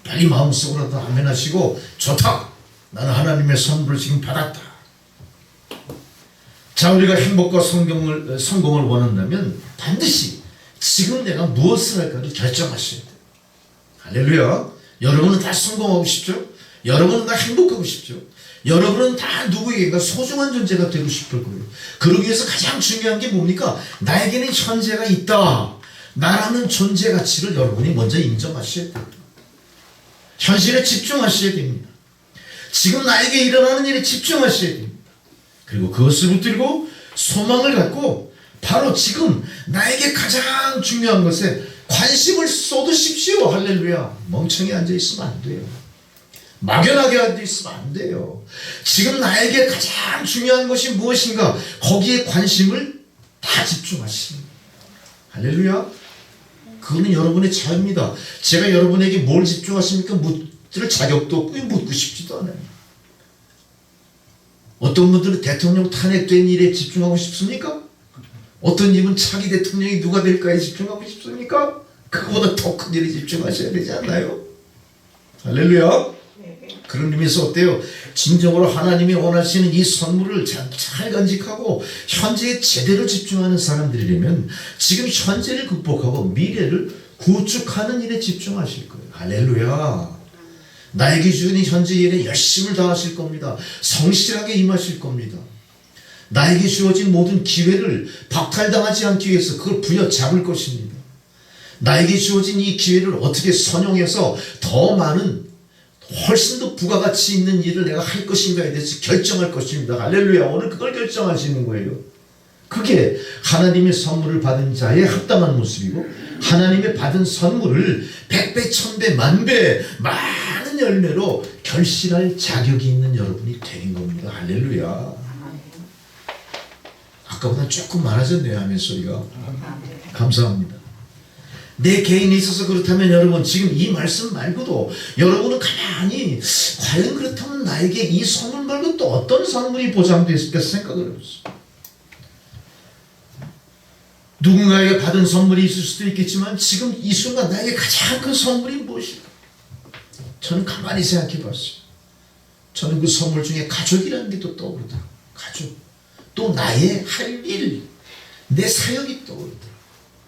빨리 마음속으로도 아멘 하시고, 좋다, 나는 하나님의 선물을 지금 받았다. 자, 우리가 행복과 성공을 원한다면 반드시 지금 내가 무엇을 할까를 결정하셔야 돼요. 할렐루야. 여러분은 다 성공하고 싶죠? 여러분은 다 행복하고 싶죠? 여러분은 다 누구에게가 소중한 존재가 되고 싶을 거예요. 그러기 위해서 가장 중요한 게 뭡니까? 나에게는 현재가 있다. 나라는 존재 가치를 여러분이 먼저 인정하셔야 돼요. 현실에 집중하셔야 됩니다. 지금 나에게 일어나는 일에 집중하셔야 됩니다. 그리고 그것을 붙들고 소망을 갖고 바로 지금 나에게 가장 중요한 것에 관심을 쏟으십시오. 할렐루야. 멍청이 앉아있으면 안 돼요. 막연하게 앉아있으면 안 돼요. 지금 나에게 가장 중요한 것이 무엇인가, 거기에 관심을 다 집중하십니다. 할렐루야. 그거는 여러분의 자유입니다. 제가 여러분에게 뭘 집중하십니까? 묻을 자격도 없고 묻고 싶지도 않아요. 어떤 분들은 대통령 탄핵된 일에 집중하고 싶습니까? 어떤 님은 차기 대통령이 누가 될까에 집중하고 싶습니까? 그거보다 더 큰 일에 집중하셔야 되지 않나요? 할렐루야. 그런 의미에서 어때요? 진정으로 하나님이 원하시는 이 선물을 잘 간직하고 현재에 제대로 집중하는 사람들이라면 지금 현재를 극복하고 미래를 구축하는 일에 집중하실 거예요. 할렐루야. 나에게 주는 현재 일에 열심을 다하실 겁니다. 성실하게 임하실 겁니다. 나에게 주어진 모든 기회를 박탈당하지 않기 위해서 그걸 부여잡을 것입니다. 나에게 주어진 이 기회를 어떻게 선용해서 더 많은, 훨씬 더 부가가치 있는 일을 내가 할 것인가에 대해서 결정할 것입니다. 할렐루야. 오늘 그걸 결정하시는 거예요. 그게 하나님의 선물을 받은 자의 합당한 모습이고, 하나님의 받은 선물을 100배, 1000배, 10,000배 많은 열매로 결실할 자격이 있는 여러분이 되는 겁니다. 할렐루야. 아까보다 조금 많아졌네요. 아멘 소리가. 감사합니다. 내 개인에 있어서 그렇다면 여러분, 지금 이 말씀 말고도 여러분은 가만히 과연 그렇다면 나에게 이 선물 말고 또 어떤 선물이 보장되어 있을까 생각을 해보세요. 누군가에게 받은 선물이 있을 수도 있겠지만 지금 이 순간 나에게 가장 큰 선물이 무엇일까? 저는 가만히 생각해 봤어요. 저는 그 선물 중에 가족이라는 게 또 떠오르더라고요. 가족. 또 나의 할 일, 내 사역이 떠오르더라고요.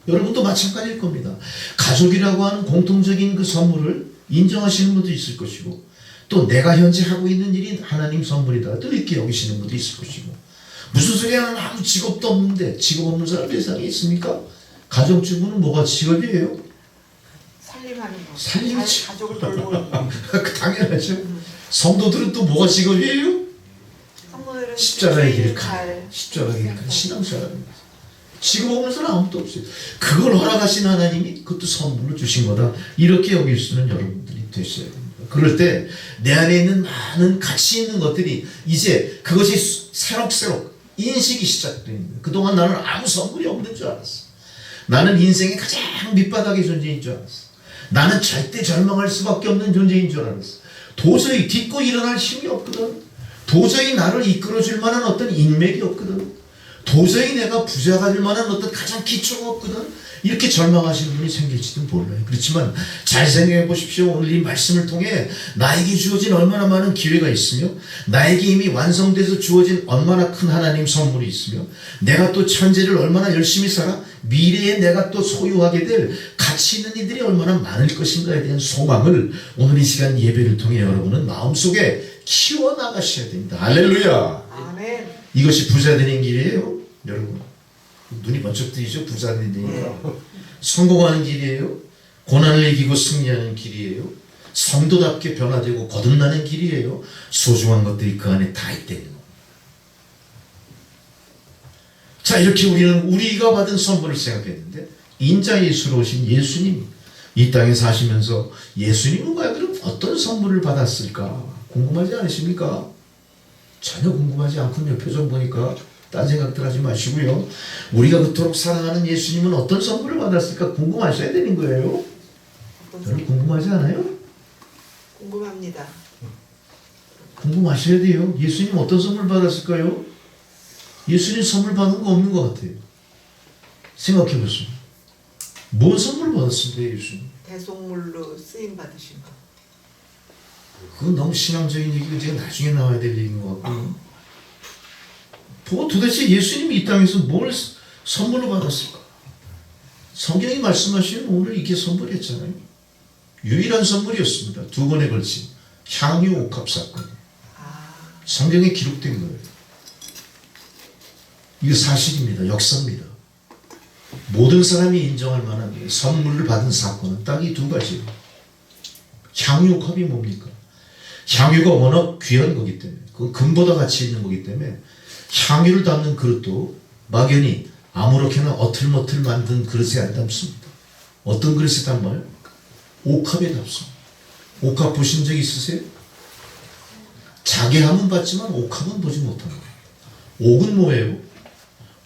여러분도 마찬가지일 겁니다. 가족이라고 하는 공통적인 그 선물을 인정하시는 분도 있을 것이고, 또 내가 현재 하고 있는 일이 하나님 선물이다 또 이렇게 여기시는 분도 있을 것이고, 무슨 소리야, 아무 직업도 없는데. 직업 없는 사람 세상에 있습니까? 가정주부는 뭐가 직업이에요? 사랑하는 거. 살림치. 가족을 돌보는 거. 당연하죠. 성도들은 또 뭐가 직업이에요? 성도들은 십자가의 길을 잘 십자가의 길을 가는 신앙사람입니다. 직업 없는 사람 아무도 없어요. 그걸 허락하신 하나님이 그것도 선물로 주신 거다. 이렇게 여길 수는 여러분들이 되셔야 됩니다. 그럴 때 내 안에 있는 많은 가치 있는 것들이 이제 그것이 새록새록 인식이 시작되는 거예요. 그동안 나는 아무 선물이 없는 줄 알았어. 나는 인생의 가장 밑바닥의 존재인 줄 알았어. 나는 절대 절망할 수밖에 없는 존재인 줄 알았어. 도저히 딛고 일어날 힘이 없거든. 도저히 나를 이끌어줄 만한 어떤 인맥이 없거든. 도저히 내가 부자가 될 만한 어떤 가장 기초가 없거든. 이렇게 절망하시는 분이 생길지도 몰라요. 그렇지만 잘 생각해 보십시오. 오늘 이 말씀을 통해 나에게 주어진 얼마나 많은 기회가 있으며 나에게 이미 완성돼서 주어진 얼마나 큰 하나님 선물이 있으며 내가 또 천재를 얼마나 열심히 살아 미래에 내가 또 소유하게 될 가치 있는 이들이 얼마나 많을 것인가에 대한 소망을 오늘 이 시간 예배를 통해 여러분은 마음속에 키워나가셔야 됩니다. 할렐루야. 아멘. 이것이 부자 되는 길이에요. 여러분 눈이 번쩍 뜨이죠. 부자 되니까 성공하는 길이에요. 고난을 이기고 승리하는 길이에요. 성도답게 변화되고 거듭나는 길이에요. 소중한 것들이 그 안에 다 있다는 거. 자, 이렇게 우리는 우리가 받은 선물을 생각했는데 인자 예수로 오신 예수님 이 땅에 사시면서 예수님은 과연 그럼 어떤 선물을 받았을까 궁금하지 않으십니까? 전혀 궁금하지 않군요. 표정 보니까 딴 생각들 하지 마시고요. 우리가 그토록 사랑하는 예수님은 어떤 선물을 받았을까 궁금하셔야 되는 거예요. 저는 궁금하지 않아요? 궁금합니다. 궁금하셔야 돼요. 예수님 어떤 선물 받았을까요? 예수님 선물 받은 거 없는 것 같아요. 생각해 보세요. 뭔 선물 받았습니까, 예수님? 대속물로 쓰임 받으신 거. 그건 너무 신앙적인 얘기고 제가 나중에 나와야 될 얘기인 것 같고. 도대체 예수님이 이 땅에서 뭘 선물로 받았을까? 성경이 말씀하시는 오늘 이게 선물이었잖아요. 유일한 선물이었습니다. 2번에 걸친 향유 옥합 사건. 성경에 기록된 거예요. 이거 사실입니다. 역사입니다. 모든 사람이 인정할 만한 선물을 받은 사건은 딱 이 두 가지예요. 향유 옥합이 뭡니까? 향유가 워낙 귀한 거기 때문에 그건 금보다 가치 있는 거기 때문에 향유를 담는 그릇도 막연히 아무렇게나 어틀머틀 만든 그릇에 안 담습니다. 어떤 그릇에 담아요? 옥합에 담습니다. 옥합 보신 적 있으세요? 자개함은 봤지만 옥합은 보지 못한 거예요. 옥은 뭐예요?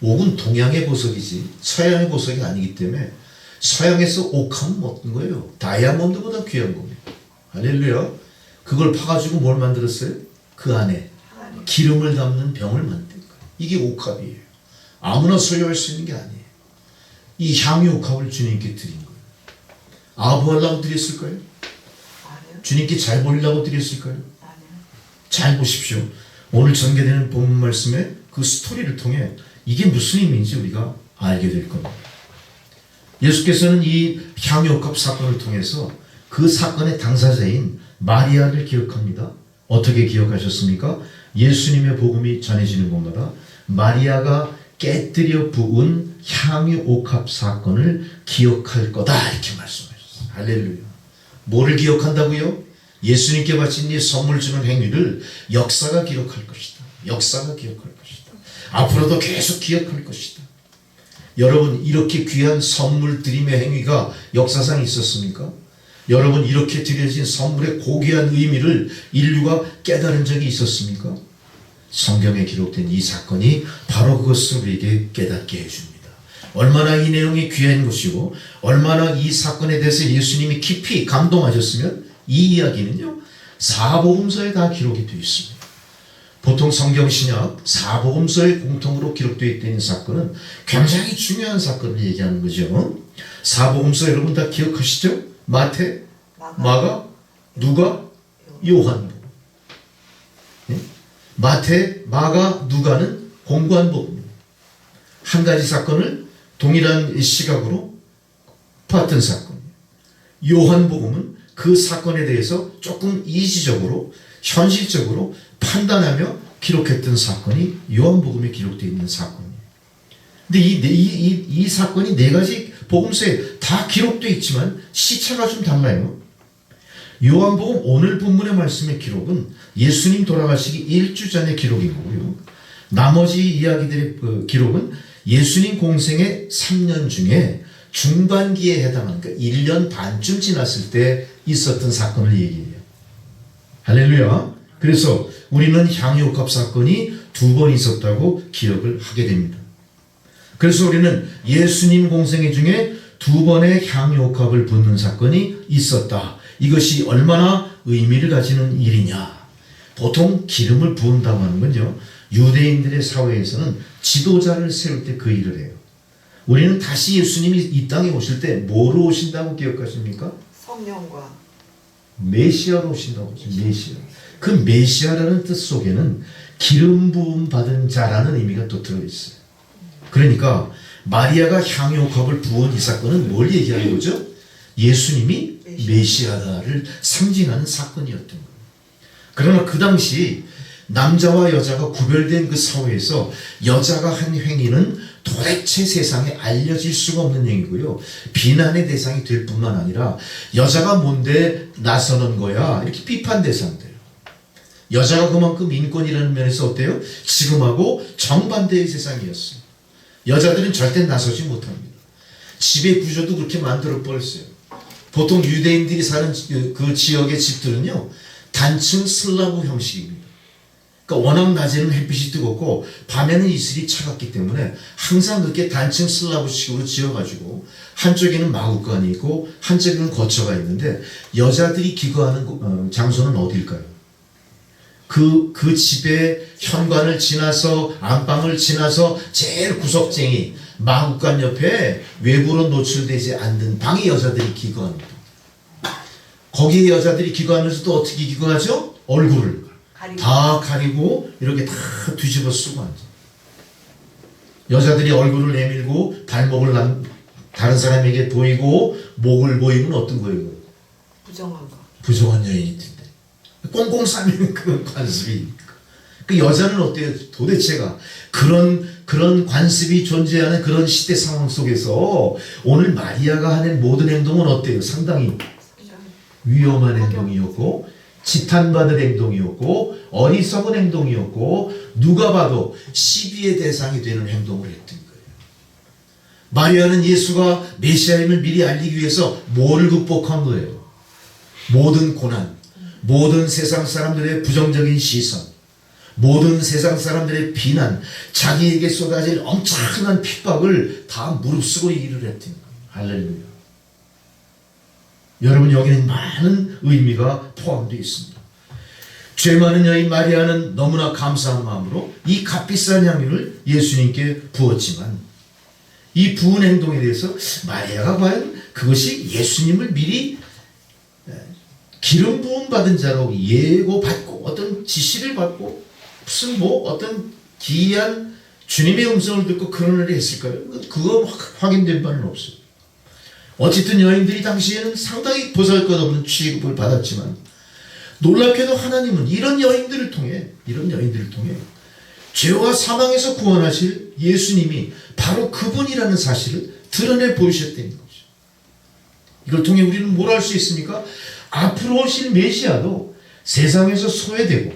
옥은 동양의 보석이지 서양의 보석이 아니기 때문에 서양에서 옥합은 어떤 거예요? 다이아몬드보다 귀한 겁니다. 할렐루야. 그걸 파가지고 뭘 만들었어요? 그 안에 기름을 담는 병을 만든 거예요. 이게 옥합이에요. 아무나 소유할 수 있는 게 아니에요. 이 향유 옥합을 주님께 드린 거예요. 아부하려고 드렸을까요? 아니요. 주님께 잘 보이려고 드렸을까요? 아니요. 잘 보십시오. 오늘 전개되는 본문 말씀의 그 스토리를 통해 이게 무슨 의미인지 우리가 알게 될 겁니다. 예수께서는 이 향유옥합 사건을 통해서 그 사건의 당사자인 마리아를 기억합니다. 어떻게 기억하셨습니까? 예수님의 복음이 전해지는 곳마다 마리아가 깨뜨려 부은 향유옥합 사건을 기억할 거다 이렇게 말씀하셨어요. 할렐루야. 뭐를 기억한다고요? 예수님께 바친 이 선물 주는 행위를 역사가 기록할 것이다. 역사가 기억할 것이다. 앞으로도 계속 기억할 것이다. 여러분 이렇게 귀한 선물 드림의 행위가 역사상 있었습니까? 여러분 이렇게 드려진 선물의 고귀한 의미를 인류가 깨달은 적이 있었습니까? 성경에 기록된 이 사건이 바로 그것을 우리에게 깨닫게 해줍니다. 얼마나 이 내용이 귀한 것이고 얼마나 이 사건에 대해서 예수님이 깊이 감동하셨으면 이 이야기는요 사복음서에 다 기록이 되어 있습니다. 보통 성경 신약 사복음서에 공통으로 기록되어 있는 사건은 굉장히 중요한 사건을 얘기하는 거죠. 사복음서 여러분 다 기억하시죠? 마태, 마가, 누가, 요한. 네? 마태, 마가, 누가는 공고한 복음입니다. 한 가지 사건을 동일한 시각으로 봤던 사건이에요. 요한복음은 그 사건에 대해서 조금 이지적으로 현실적으로 판단하며 기록했던 사건이 요한복음에 기록되어 있는 사건이에요. 근데 이 사건이 네 가지 복음서에 다 기록되어 있지만 시차가 좀 달라요. 요한복음 오늘 본문의 말씀의 기록은 예수님 돌아가시기 1주 전의 기록인 거고요. 나머지 이야기들의 그 기록은 예수님 공생의 3년 중에 중반기에 해당하는, 그러니까 1년 반쯤 지났을 때 있었던 사건을 얘기해요. 할렐루야. 그래서 우리는 향유옥합 사건이 2번 있었다고 기억을 하게 됩니다. 그래서 우리는 예수님 공생애 중에 2번의 향유옥합을 붓는 사건이 있었다. 이것이 얼마나 의미를 가지는 일이냐. 보통 기름을 부은다고 하는 건요, 유대인들의 사회에서는 지도자를 세울 때 그 일을 해요. 우리는 다시 예수님이 이 땅에 오실 때 뭐로 오신다고 기억하십니까? 성령과 메시아로 오신다고 하죠. 메시아. 그 메시아라는 뜻 속에는 기름 부음 받은 자라는 의미가 또 들어있어요. 그러니까 마리아가 향유옥합을 부은 이 사건은 뭘 얘기하는 거죠? 예수님이 메시아다를 상징하는 사건이었던 거예요. 그러나 그 당시 남자와 여자가 구별된 그 사회에서 여자가 한 행위는 도대체 세상에 알려질 수가 없는 행위고요. 비난의 대상이 될 뿐만 아니라 여자가 뭔데 나서는 거야, 이렇게 비판 대상돼요. 여자가 그만큼 인권이라는 면에서 어때요? 지금하고 정반대의 세상이었어요. 여자들은 절대 나서지 못합니다. 집의 구조도 그렇게 만들어 버렸어요. 보통 유대인들이 사는 그 지역의 집들은요, 단층 슬라브 형식입니다. 그러니까 워낙 낮에는 햇빛이 뜨겁고 밤에는 이슬이 차갑기 때문에 항상 그렇게 단층 슬라브식으로 지어가지고 한쪽에는 마구간이 있고 한쪽에는 거처가 있는데, 여자들이 기거하는 장소는 어디일까요? 그 집의 현관을 지나서 안방을 지나서 제일 구석쟁이 마구간 옆에 외부로 노출되지 않는 방에 여자들이 기거합니다. 거기에 여자들이 기거하면서도 어떻게 기거하죠? 얼굴을 다 가리고 이렇게 다 뒤집어 쓰고 앉아. 여자들이 얼굴을 내밀고 발목을 다른 사람에게 보이고 목을 보이면 어떤 거예요? 부정한 거. 부정한 여인이 텐데 꽁꽁 싸매는 그 관습이. 그 여자는 어때요? 도대체가 그런 관습이 존재하는 그런 시대 상황 속에서 오늘 마리아가 하는 모든 행동은 어때요? 상당히 위험한 행동이었고 지탄받을 행동이었고 어리석은 행동이었고 누가 봐도 시비의 대상이 되는 행동을 했던 거예요. 마리아는 예수가 메시아임을 미리 알리기 위해서 뭐를 극복한 거예요? 모든 고난, 모든 세상 사람들의 부정적인 시선, 모든 세상 사람들의 비난, 자기에게 쏟아질 엄청난 핍박을 다 무릅쓰고 이 일을 했던 거예요. 할렐루야. 여러분, 여기는 많은 의미가 포함되어 있습니다. 죄 많은 여인 마리아는 너무나 감사한 마음으로 이 값비싼 향유를 예수님께 부었지만, 이 부은 행동에 대해서 마리아가 과연 그것이 예수님을 미리 기름 부음 받은 자로 예고받고 어떤 지시를 받고 무슨 어떤 기이한 주님의 음성을 듣고 그런 일을 했을까요? 그거 확인된 바는 없어요. 어쨌든 여인들이 당시에는 상당히 보잘것없는 취급을 받았지만, 놀랍게도 하나님은 이런 여인들을 통해 죄와 사망에서 구원하실 예수님이 바로 그분이라는 사실을 드러내 보이셨다는 거죠. 이걸 통해 우리는 뭘 알 수 있습니까? 앞으로 오실 메시아도 세상에서 소외되고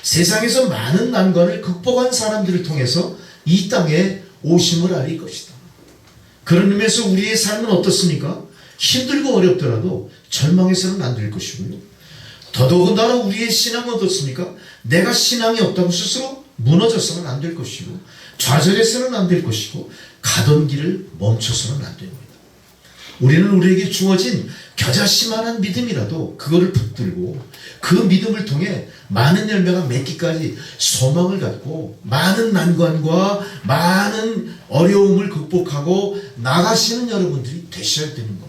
세상에서 많은 난관을 극복한 사람들을 통해서 이 땅에 오심을 알릴 것이다. 그런 의미에서 우리의 삶은 어떻습니까? 힘들고 어렵더라도 절망해서는 안 될 것이고요. 더더군다나 우리의 신앙은 어떻습니까? 내가 신앙이 없다고 스스로 무너져서는 안 될 것이고, 좌절해서는 안 될 것이고, 가던 길을 멈춰서는 안 됩니다. 우리는 우리에게 주어진 겨자씨만한 믿음이라도 그거를 붙들고 그 믿음을 통해 많은 열매가 맺기까지 소망을 갖고 많은 난관과 많은 어려움을 극복하고 나가시는 여러분들이 되셔야 되는 겁니다.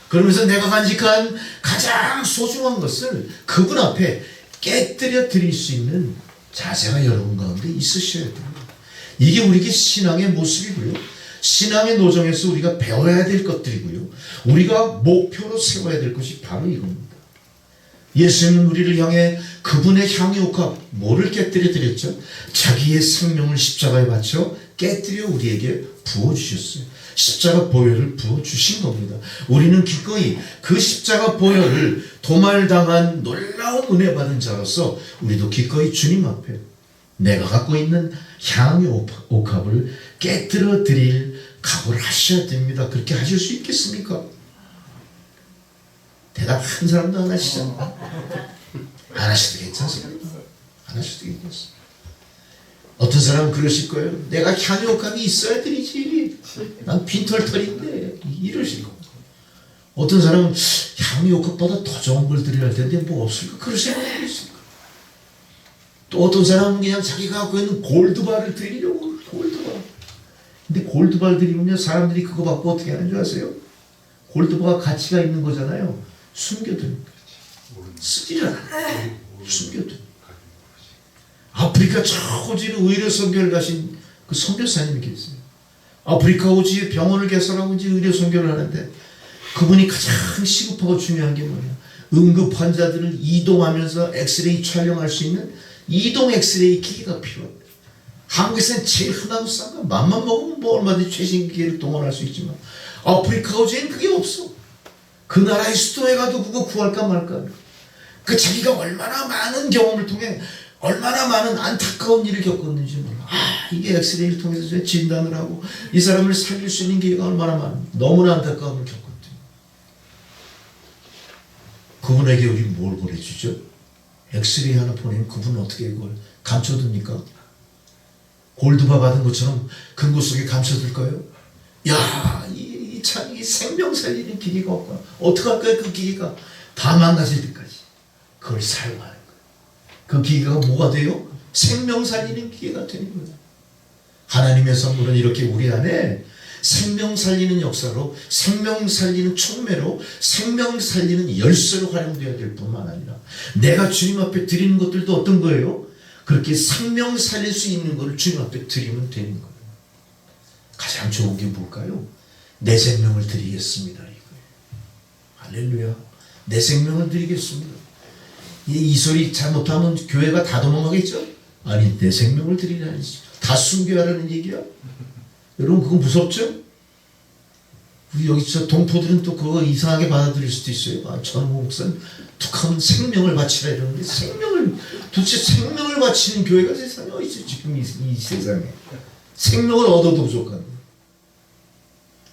그러면서 내가 간직한 가장 소중한 것을 그분 앞에 깨뜨려 드릴 수 있는 자세가 여러분 가운데 있으셔야 됩니다. 이게 우리에게 신앙의 모습이고요. 신앙의 노정에서 우리가 배워야 될 것들이고요. 우리가 목표로 세워야 될 것이 바로 이겁니다. 예수님은 우리를 향해 그분의 향유옥합, 뭐를 깨뜨려 드렸죠? 자기의 생명을 십자가에 바쳐 깨뜨려 우리에게 부어주셨어요. 십자가 보혈을 부어주신 겁니다. 우리는 기꺼이 그 십자가 보혈을 도말당한 놀라운 은혜 받은 자로서 우리도 기꺼이 주님 앞에 내가 갖고 있는 향유 옥합을 깨뜨려 드릴 각오를 하셔야 됩니다. 그렇게 하실 수 있겠습니까? 대답 한 사람도 안 하시잖아요. 안 하셔도 괜찮습니다. 안 하셔도 괜찮습니다. 어떤 사람은 그러실 거예요. 내가 향유 옥합이 있어야 드리지. 난 빈털털인데 이러실 거예요. 어떤 사람은 향유 옥합보다 더 좋은 걸 드려야 할 텐데 뭐 없을까? 그러실 거예요. 또 어떤 사람은 그냥 자기가 갖고 있는 골드바를 드리려고 골드바. 근데 골드바를 드리면요 사람들이 그거 받고 어떻게 하는 줄 아세요? 골드바가 가치가 있는 거잖아요. 숨겨두는 거지. 쓰지를 않아요. 숨겨두는. 아프리카 저고지로 의료 선교를 가신 그 선교사님이 계세요. 아프리카 오지에 병원을 개설하고 이제 의료 선교를 하는데 그분이 가장 시급하고 중요한 게 뭐냐? 응급 환자들을 이동하면서 엑스레이 촬영할 수 있는 이동 엑스레이 기계가 필요합니다. 한국에서는 제일 흔하고 싼 거 맘만 먹으면 뭐 얼마든지 최신 기계를 동원할 수 있지만 아프리카 오지에는 그게 없어. 그 나라의 수도에 가도 그거 구할까 말까. 그 자기가 얼마나 많은 경험을 통해 얼마나 많은 안타까운 일을 겪었는지 몰라. 이게 엑스레이를 통해서 진단을 하고 이 사람을 살릴 수 있는 기회가 얼마나 많은 너무나 안타까움을 겪었대요. 그분에게 우리 뭘 보내주죠? 엑스레이 하나 보내면 그분은 어떻게 그걸 감춰둡니까? 골드바 받은 것처럼 금고 속에 감춰둘까요? 야, 이 생명 살리는 기계가 없구나. 어떡할까요? 그 기계가 다 망가질 때까지 그걸 사용하는 거예요. 그 기계가 뭐가 돼요? 생명 살리는 기계가 되는 거예요. 하나님의 선물은 이렇게 우리 안에 생명 살리는 역사로, 생명 살리는 촉매로, 생명 살리는 열쇠로 활용되어야 될 뿐만 아니라 내가 주님 앞에 드리는 것들도 어떤 거예요? 그렇게 생명 살릴 수 있는 것을 주님 앞에 드리면 되는 거예요. 가장 좋은 게 뭘까요? 내 생명을 드리겠습니다. 이거예요. 할렐루야. 내 생명을 드리겠습니다. 이 소리 잘못하면 교회가 다 도망가겠죠? 아니, 내 생명을 드리라는 다 숨겨하라는 얘기야? 여러분 그거 무섭죠? 우리 여기 저 동포들은 또 그거 이상하게 받아들일 수도 있어요. 저는 목사님 툭하면 생명을 바치라 이러는데 도대체 생명을 바치는 교회가 세상에 어디 있어 지금 이 세상에. 생명을 얻어도 부족한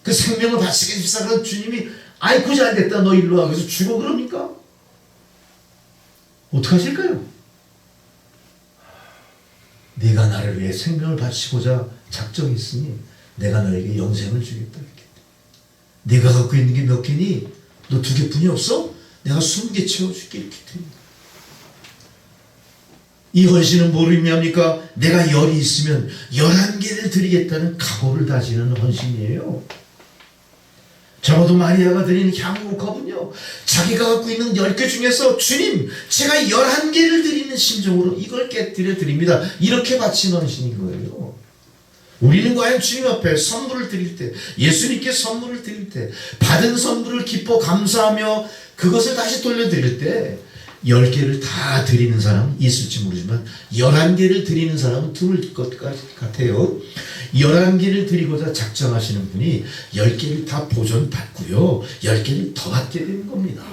그 생명을 바치게 해주사 그런 주님이 아이고 잘됐다 너 일로 와 그래서 죽어 그럽니까? 어떡하실까요? 네가 나를 위해 생명을 바치고자 작정했으니 내가 너에게 영생을 주겠다. 네가 갖고 있는 게 몇 개니? 너 2개뿐이 없어? 내가 20개 채워줄게. 이렇게 됩니다. 이 헌신은 뭐를 의미합니까? 내가 10이 있으면 11개를 드리겠다는 각오를 다지는 헌신이에요. 적어도 마리아가 드리는 향유옥합은요 자기가 갖고 있는 10개 중에서 주님 제가 11개를 드리는 심정으로 이걸 깨뜨려 드립니다. 이렇게 바친 헌신인 거예요. 우리는 과연 주님 앞에 선물을 드릴 때 예수님께 선물을 드릴 때 받은 선물을 기뻐 감사하며 그것을 다시 돌려드릴 때 10개를 다 드리는 사람은 있을지 모르지만 11개를 드리는 사람은 드물 것 같아요. 11개를 드리고자 작정하시는 분이 10개를 다 보존받고요. 10개를 더 받게 되는 겁니다.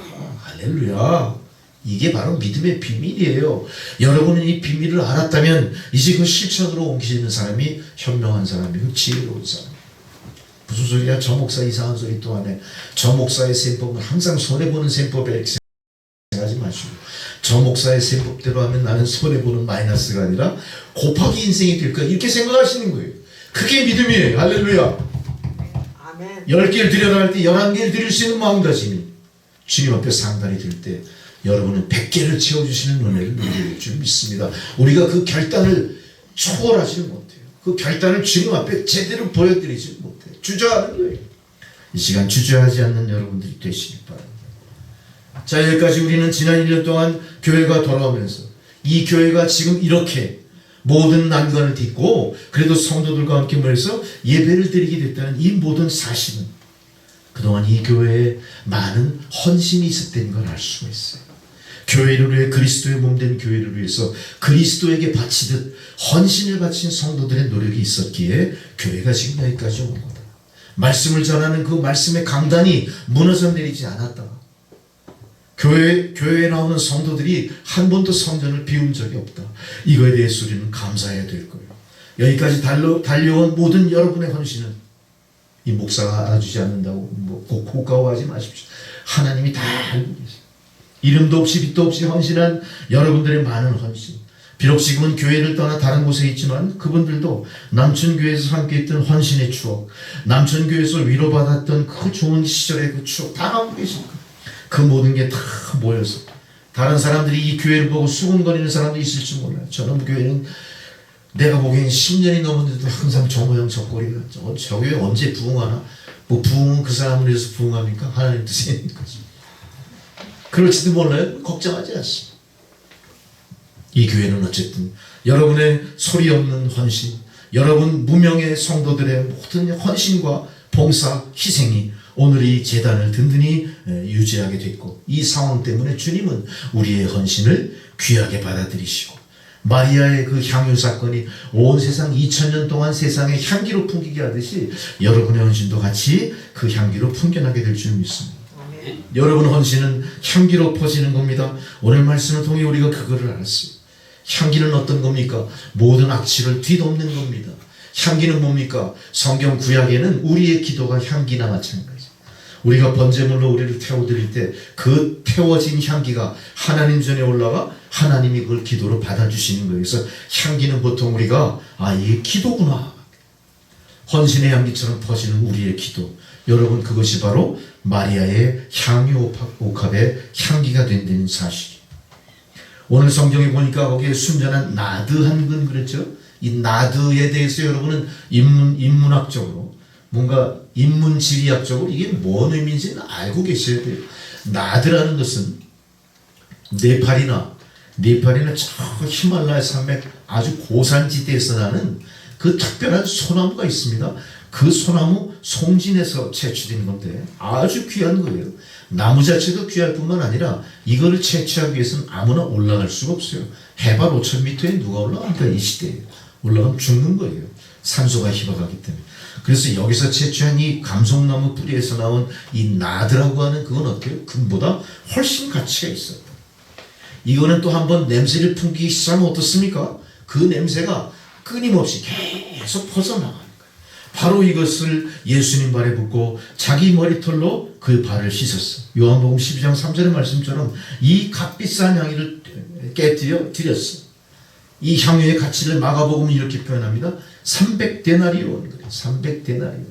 할렐루야. 이게 바로 믿음의 비밀이에요. 여러분은 이 비밀을 알았다면 이제 그 실천으로 옮기시는 사람이 현명한 사람이고 지혜로운 사람. 무슨 소리야? 저 목사 이상한 소리 또 하네. 저 목사의 셈법은 항상 손해보는 셈법에 생각하지 마시고 저 목사의 셈법대로 하면 나는 손해보는 마이너스가 아니라 곱하기 인생이 될 거야. 이렇게 생각하시는 거예요. 그게 믿음이에요. 할렐루야. 아멘. 10개를 드려라 할 때 11개를 드릴 수 있는 마음가짐이 주님 앞에 상달이 될 때 여러분은 100개를 채워주시는 은혜를 누릴 줄 믿습니다. 우리가 그 결단을 초월하지 못해요. 그 결단을 주님 앞에 제대로 보여드리지 못해요. 주저하는 거예요. 이 시간 주저하지 않는 여러분들이 되시길 바랍니다. 자, 여기까지 우리는 지난 1년 동안 교회가 돌아오면서 이 교회가 지금 이렇게 모든 난관을 딛고 그래도 성도들과 함께 모여서 예배를 드리게 됐다는 이 모든 사실은 그동안 이 교회에 많은 헌신이 있었다는 걸 알 수가 있어요. 교회를 위해 그리스도의 몸된 교회를 위해서 그리스도에게 바치듯 헌신을 바친 성도들의 노력이 있었기에 교회가 지금 여기까지 온 거다. 말씀을 전하는 그 말씀의 강단이 무너져 내리지 않았다. 교회에 나오는 성도들이 한 번도 성전을 비운 적이 없다. 이거에 대해서 우리는 감사해야 될 거예요. 여기까지 달려온 모든 여러분의 헌신은 이 목사가 알아주지 않는다고 고가워하지 마십시오. 하나님이 다 알고 계세요. 이름도 없이 빛도 없이 헌신한 여러분들의 많은 헌신. 비록 지금은 교회를 떠나 다른 곳에 있지만 그분들도 남천교회에서 함께했던 헌신의 추억, 남천교회에서 위로받았던 그 좋은 시절의 그 추억 다 갖고 계실 거예요. 그 모든 게 다 모여서 다른 사람들이 이 교회를 보고 수군거리는 사람도 있을지 몰라요. 저는 교회는 내가 보기엔 10년이 넘었는데도 항상 저 모양 저 꼴이야. 저 교회 언제 부흥하나? 뭐 부흥은 그 사람을 위해서 부흥합니까? 하나님 뜻이니까. 그럴지도 몰라요. 걱정하지 않습니다. 이 교회는 어쨌든 여러분의 소리 없는 헌신, 여러분 무명의 성도들의 모든 헌신과 봉사, 희생이 오늘 이 재단을 든든히 유지하게 됐고, 이 상황 때문에 주님은 우리의 헌신을 귀하게 받아들이시고, 마리아의 그 향유 사건이 온 세상 2000년 동안 세상에 향기로 풍기게 하듯이 여러분의 헌신도 같이 그 향기로 풍겨나게 될 줄 믿습니다. 여러분 헌신은 향기로 퍼지는 겁니다. 오늘 말씀을 통해 우리가 그거를 알았어요. 향기는 어떤 겁니까? 모든 악취를 뒤덮는 겁니다. 향기는 뭡니까? 성경 구약에는 우리의 기도가 향기나 마찬가지. 우리가 번제물로 우리를 태워드릴 때 그 태워진 향기가 하나님 전에 올라가 하나님이 그걸 기도로 받아주시는 거예요. 그래서 향기는 보통 우리가 이게 기도구나. 헌신의 향기처럼 퍼지는 우리의 기도. 여러분, 그것이 바로 마리아의 향유 옥합의 향기가 된다는 사실이에요. 오늘 성경에 보니까 거기에 순전한 나드 한 근 그랬죠. 이 나드에 대해서 여러분은 인문학적으로 뭔가 인문지리학적으로 이게 뭔 의미인지는 알고 계셔야 돼요. 나드라는 것은 네팔이나 저 히말라야 산맥 아주 고산지대에서 나는 그 특별한 소나무가 있습니다. 그 소나무 송진에서 채취된 건데 아주 귀한 거예요. 나무 자체도 귀할 뿐만 아니라 이거를 채취하기 위해서는 아무나 올라갈 수가 없어요. 해발 5000m에 누가 올라갑니까? 이 시대에. 올라가면 죽는 거예요. 산소가 희박하기 때문에. 그래서 여기서 채취한 이 감송나무 뿌리에서 나온 이 나드라고 하는 그건 어때요? 금보다 훨씬 가치가 있어요. 이거는 또 한번 냄새를 풍기기 시작하면 어떻습니까? 그 냄새가 끊임없이 계속 퍼져나가는 거예요. 바로 이것을 예수님 발에 붓고 자기 머리털로 그 발을 씻었어. 요한복음 12장 3절의 말씀처럼 이 값비싼 향기를 깨뜨려 드렸어. 이 향유의 가치를 마가복음은 이렇게 표현합니다. 300데나리온 그래. 300데나리온.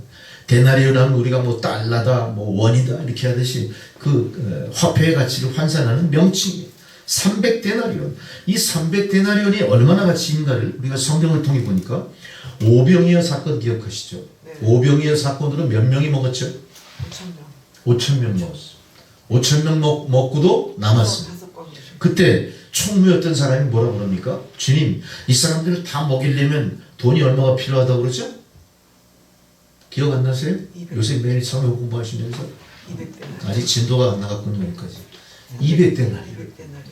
데나리온은 우리가 뭐 달러다, 뭐 원이다 이렇게 하듯이 그 화폐의 가치를 환산하는 명칭이에요. 300데나리온. 이 300데나리온이 얼마나 가치 있는가를 우리가 성경을 통해 보니까 오병이어 사건 기억하시죠? 네. 오병이어 사건으로 몇 명이 먹었죠? 5,000명. 5,000명 먹었어. 5,000명 먹고도 남았어요. 5번. 그때 총무였던 사람이 뭐라 그럽니까? 주님, 이 사람들을 다 먹이려면 돈이 얼마가 필요하다고 그러죠? 기억 안 나세요? 200. 요새 매일 성경 공부하시면서 200데나리. 아직 진도가 안 나갔군요. 여기까지 200데나리. 200데나리.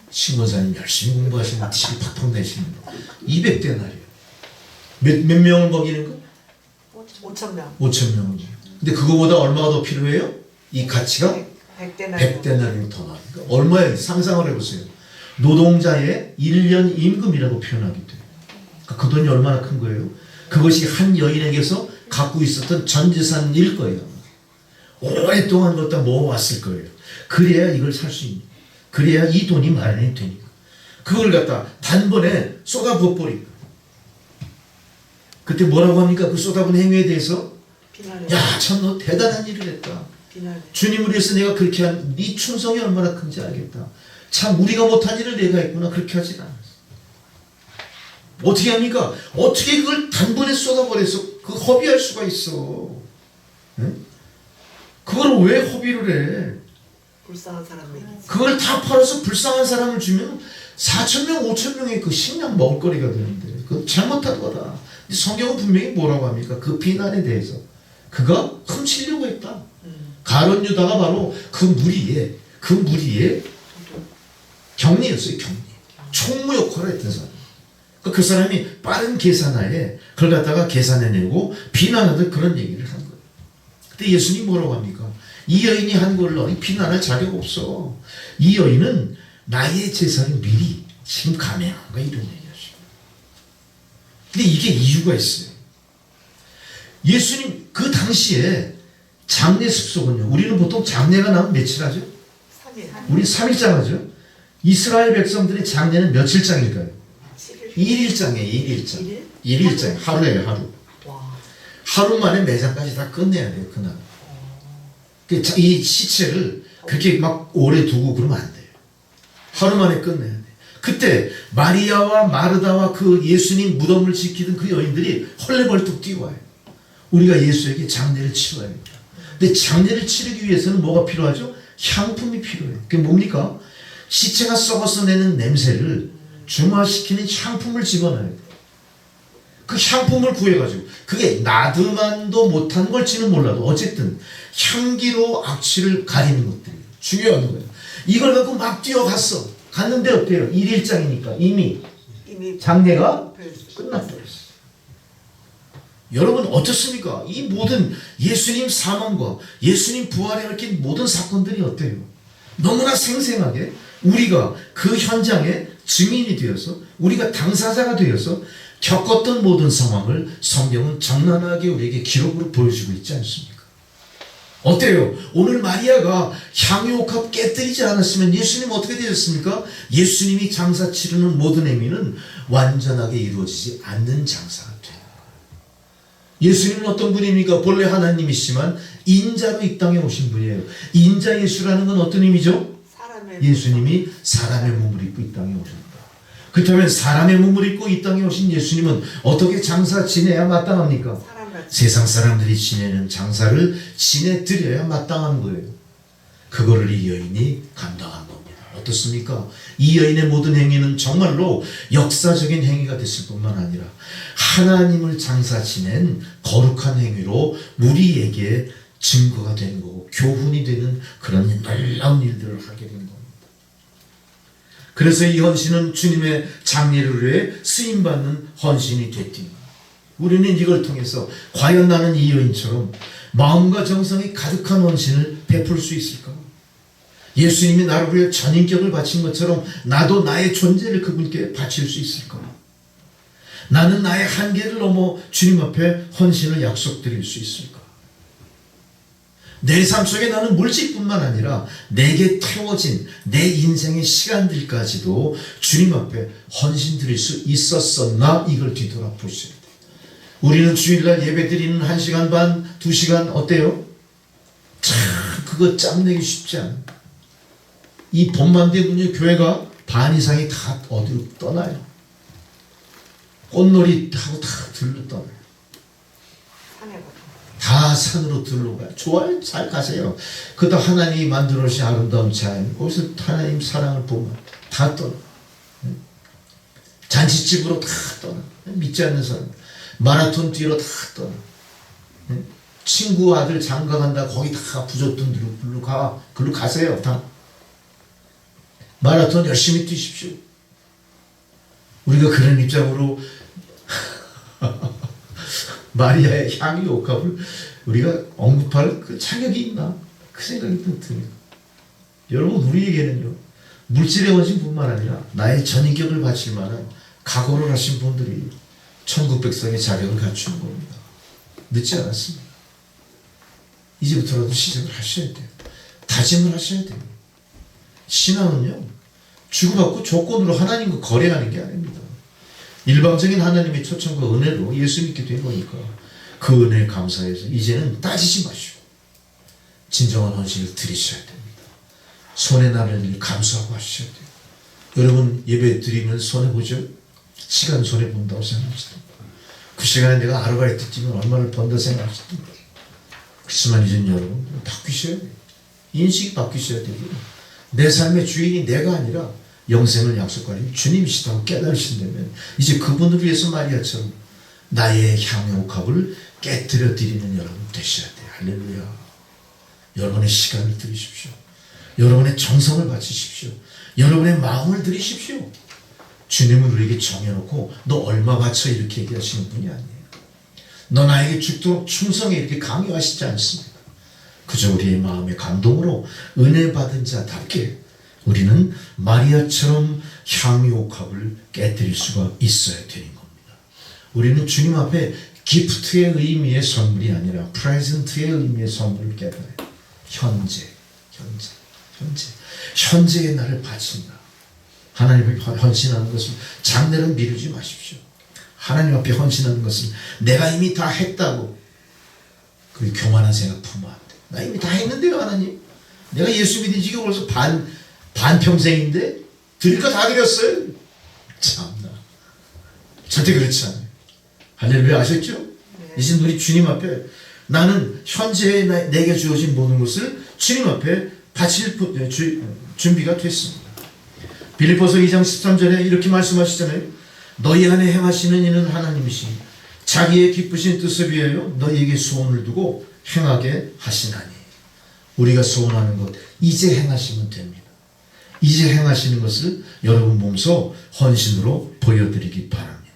신고사님 열심히 공부하시면 티 팍팍 내시는 거. 200데나리. 몇 명을 먹이는 거? 5,000명. 5,000명을. 근데 그거보다 얼마가 더 필요해요? 이 가치가 100데나리. 100데나리로 더 나니까 얼마예요? 상상을 해보세요. 노동자의 1년 임금이라고 표현하기도 해요. 그러니까 그 돈이 얼마나 큰 거예요? 그것이 한 여인에게서 갖고 있었던 전 재산일 거예요. 오랫동안 갖다 모아왔을 거예요. 그래야 이걸 살 수 있는, 그래야 이 돈이 마련이 되니까. 그걸 갖다 단번에 쏟아부어 버리고. 그때 뭐라고 합니까? 그 쏟아부은 행위에 대해서 비난해. 야, 참 너 대단한 일을 했다. 비난해. 주님을 위해서 내가 그렇게 한 네 충성이 얼마나 큰지 알겠다. 참 우리가 못한 일을 내가 했구나. 그렇게 하진 않았어. 어떻게 합니까? 어떻게 그걸 단번에 쏟아버려서 그 허비할 수가 있어? 응? 그걸 왜 허비를 해? 불쌍한 사람에게. 그걸 다 팔아서 불쌍한 사람을 주면 4,000명, 5,000명의 그 식량 먹을거리가 되는데 그건 잘못한 거다. 성경은 분명히 뭐라고 합니까? 그 비난에 대해서 그가 훔치려고 했다. 가룟 유다가 바로 그 무리의 경리였어요. 경리. 총무 역할을 했던 사람. 그 사람이 빠른 계산하에 그걸 갖다가 계산해내고 비난하듯 그런 얘기를 한 거예요. 근데 예수님 뭐라고 합니까? 이 여인이 한 걸로 비난할 자격 없어. 이 여인은 나의 제사를 미리 지금 감행한 거 이런 얘기였어요. 근데 이게 이유가 있어요. 예수님 그 당시에 장례 습속은요. 우리는 보통 장례가 나면 며칠 하죠? 3일. 우리 3일장 하죠? 이스라엘 백성들의 장례는 며칠장일까요? 7일. 1일장이에요. 1일장. 1일? 1일장. 하루예요. 하루. 와. 하루 만에 매장까지 다 끝내야 돼요. 그날. 이 시체를 그렇게 막 오래 두고 그러면 안 돼요. 하루 만에 끝내야 돼요. 그때 마리아와 마르다와 그 예수님 무덤을 지키던 그 여인들이 헐레벌떡 뛰어와요. 우리가 예수에게 장례를 치러야 합니다. 근데 장례를 치르기 위해서는 뭐가 필요하죠? 향품이 필요해요. 그게 뭡니까? 시체가 썩어서 내는 냄새를 중화시키는 향품을 집어넣어야 돼요. 그 향품을 구해가지고 그게 나드만도 못한 걸지는 몰라도 어쨌든 향기로 악취를 가리는 것들이 중요한 거예요. 이걸 갖고 막 뛰어갔어. 갔는데 어때요? 1일장이니까 이미 장례가 끝났어요. 여러분 어떻습니까? 이 모든 예수님 사망과 예수님 부활에 얽힌 모든 사건들이 어때요? 너무나 생생하게 우리가 그 현장에 증인이 되어서 우리가 당사자가 되어서 겪었던 모든 상황을 성경은 적나라하게 우리에게 기록으로 보여주고 있지 않습니까? 어때요? 오늘 마리아가 향유옥합 깨뜨리지 않았으면 예수님 어떻게 되셨습니까? 예수님이 장사 치르는 모든 행위는 완전하게 이루어지지 않는 장사가 돼요. 예수님은 어떤 분입니까? 본래 하나님이시지만 인자로 이 땅에 오신 분이에요. 인자 예수라는 건 어떤 의미죠? 예수님이 사람의 몸을 입고 이 땅에 오셨다. 그렇다면 사람의 몸을 입고 이 땅에 오신 예수님은 어떻게 장사 지내야 마땅합니까? 세상 사람들이 지내는 장사를 지내드려야 마땅한 거예요. 그거를 이 여인이 감당한 겁니다. 어떻습니까? 이 여인의 모든 행위는 정말로 역사적인 행위가 됐을 뿐만 아니라 하나님을 장사 지낸 거룩한 행위로 우리에게 증거가 되는 거고 교훈이 되는 그런 놀라운 일들을 하게 된 겁니다. 그래서 이 헌신은 주님의 장례를 위해 쓰임받는 헌신이 됐더니 우리는 이걸 통해서 과연 나는 이 여인처럼 마음과 정성이 가득한 헌신을 베풀 수 있을까? 예수님이 나를 위해 전인격을 바친 것처럼 나도 나의 존재를 그분께 바칠 수 있을까? 나는 나의 한계를 넘어 주님 앞에 헌신을 약속드릴 수 있을까? 내 삶 속에 나는 물질뿐만 아니라 내게 태워진 내 인생의 시간들까지도 주님 앞에 헌신 드릴 수 있었었나? 이걸 뒤돌아보셔야 돼요. 우리는 주일날 예배 드리는 1시간 반, 2시간 어때요? 참 그거 짬내기 쉽지 않아요. 이 봄만 되면요 교회가 반 이상이 다 어디로 떠나요. 꽃놀이 하고 다 들러 떠나요. 다 산으로 들러 가요. 좋아요. 잘 가세요. 그다 하나님이 만들어 놓으신 아름다운 자연 거기서 하나님 사랑을 보면 다 떠나. 잔치집으로 다 떠나. 믿지 않는 사람 마라톤 뛰러 다 떠나. 친구 아들 장가 간다 거기 다 부족돈 들로 가. 글로 가세요. 다 마라톤 열심히 뛰십시오. 우리가 그런 입장으로 마리아의 향유 옥합을 우리가 언급할 그 자격이 있나? 그 생각이 듭니다. 여러분 우리에게는요 물질의 헌신뿐만 아니라 나의 전인격을 바칠 만한 각오를 하신 분들이 천국 백성의 자격을 갖추는 겁니다. 늦지 않았습니다. 이제부터라도 시작을 하셔야 돼요. 다짐을 하셔야 돼요. 신앙은요 주고받고 조건으로 하나님과 거래하는 게 아닙니다. 일방적인 하나님의 초청과 은혜로 예수 믿게 된 거니까 그 은혜에 감사해서 이제는 따지지 마시고 진정한 헌신을 드리셔야 됩니다. 손해나는 일 감수하고 하셔야 돼요. 여러분 예배 드리면 손해보죠? 시간 손해본다고 생각하시죠? 그 시간에 내가 아르바이트 뛰면 얼마를 번다 생각하시죠? 그렇지만 이제는 여러분 바뀌셔야 돼요. 인식이 바뀌셔야 되고요. 내 삶의 주인이 내가 아니라 영생을 약속하는 주님이시다고 깨달으신다면 이제 그분을 위해서 마리아처럼 나의 향유 옥합을 깨뜨려 드리는 여러분 되셔야 돼요. 할렐루야. 여러분의 시간을 드리십시오. 여러분의 정성을 바치십시오. 여러분의 마음을 드리십시오. 주님은 우리에게 정해놓고 너 얼마 바쳐 이렇게 얘기하시는 분이 아니에요. 너 나에게 죽도록 충성해 이렇게 강요하시지 않습니다. 그저 우리의 마음의 감동으로 은혜 받은 자답게 우리는 마리아처럼 향유옥합을 깨뜨릴 수가 있어야 되는 겁니다. 우리는 주님 앞에 기프트의 의미의 선물이 아니라 프레젠트의 의미의 선물을 깨달아요. 현재의 나를 바친다. 하나님 앞에 헌신하는 것은 장래를 미루지 마십시오. 하나님 앞에 헌신하는 것은 내가 이미 다 했다고 그 교만한 생각 품으면 안 돼. 나 이미 다 했는데요, 하나님. 내가 예수 믿은 지가 벌써 반평생인데 드릴 거 다 드렸어요. 참나. 절대 그렇지 않아요. 할렐루야, 아셨죠? 네. 이제 우리 주님 앞에 나는 현재 내게 주어진 모든 것을 주님 앞에 바칠 준비가 됐습니다. 빌립보서 2장 13절에 이렇게 말씀하시잖아요. 너희 안에 행하시는 이는 하나님이시니 자기의 기쁘신 뜻을 위하여 너희에게 소원을 두고 행하게 하시나니. 우리가 소원하는 것 이제 행하시면 됩니다. 이제 행하시는 것을 여러분 몸소 헌신으로 보여드리기 바랍니다.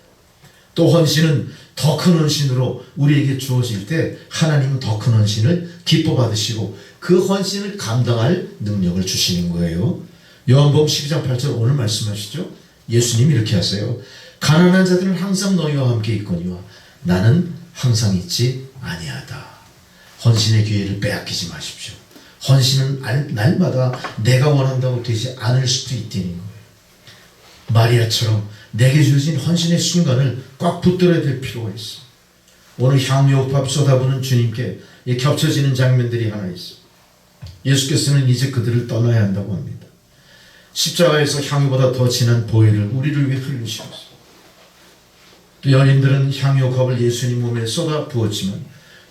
또 헌신은 더 큰 헌신으로 우리에게 주어질 때 하나님은 더 큰 헌신을 기뻐 받으시고 그 헌신을 감당할 능력을 주시는 거예요. 요한복음 12장 8절 오늘 말씀하시죠. 예수님이 이렇게 하세요. 가난한 자들은 항상 너희와 함께 있거니와 나는 항상 있지 아니하다. 헌신의 기회를 빼앗기지 마십시오. 헌신은 날마다 내가 원한다고 되지 않을 수도 있다는 거예요. 마리아처럼 내게 주어진 헌신의 순간을 꽉 붙들어야 될 필요가 있어. 오늘 향유옥합 쏟아부는 주님께 겹쳐지는 장면들이 하나 있어. 예수께서는 이제 그들을 떠나야 한다고 합니다. 십자가에서 향유보다 더 진한 보혈을 우리를 위해 흘리셨어. 또 연인들은 향유옥합을 예수님 몸에 쏟아 부었지만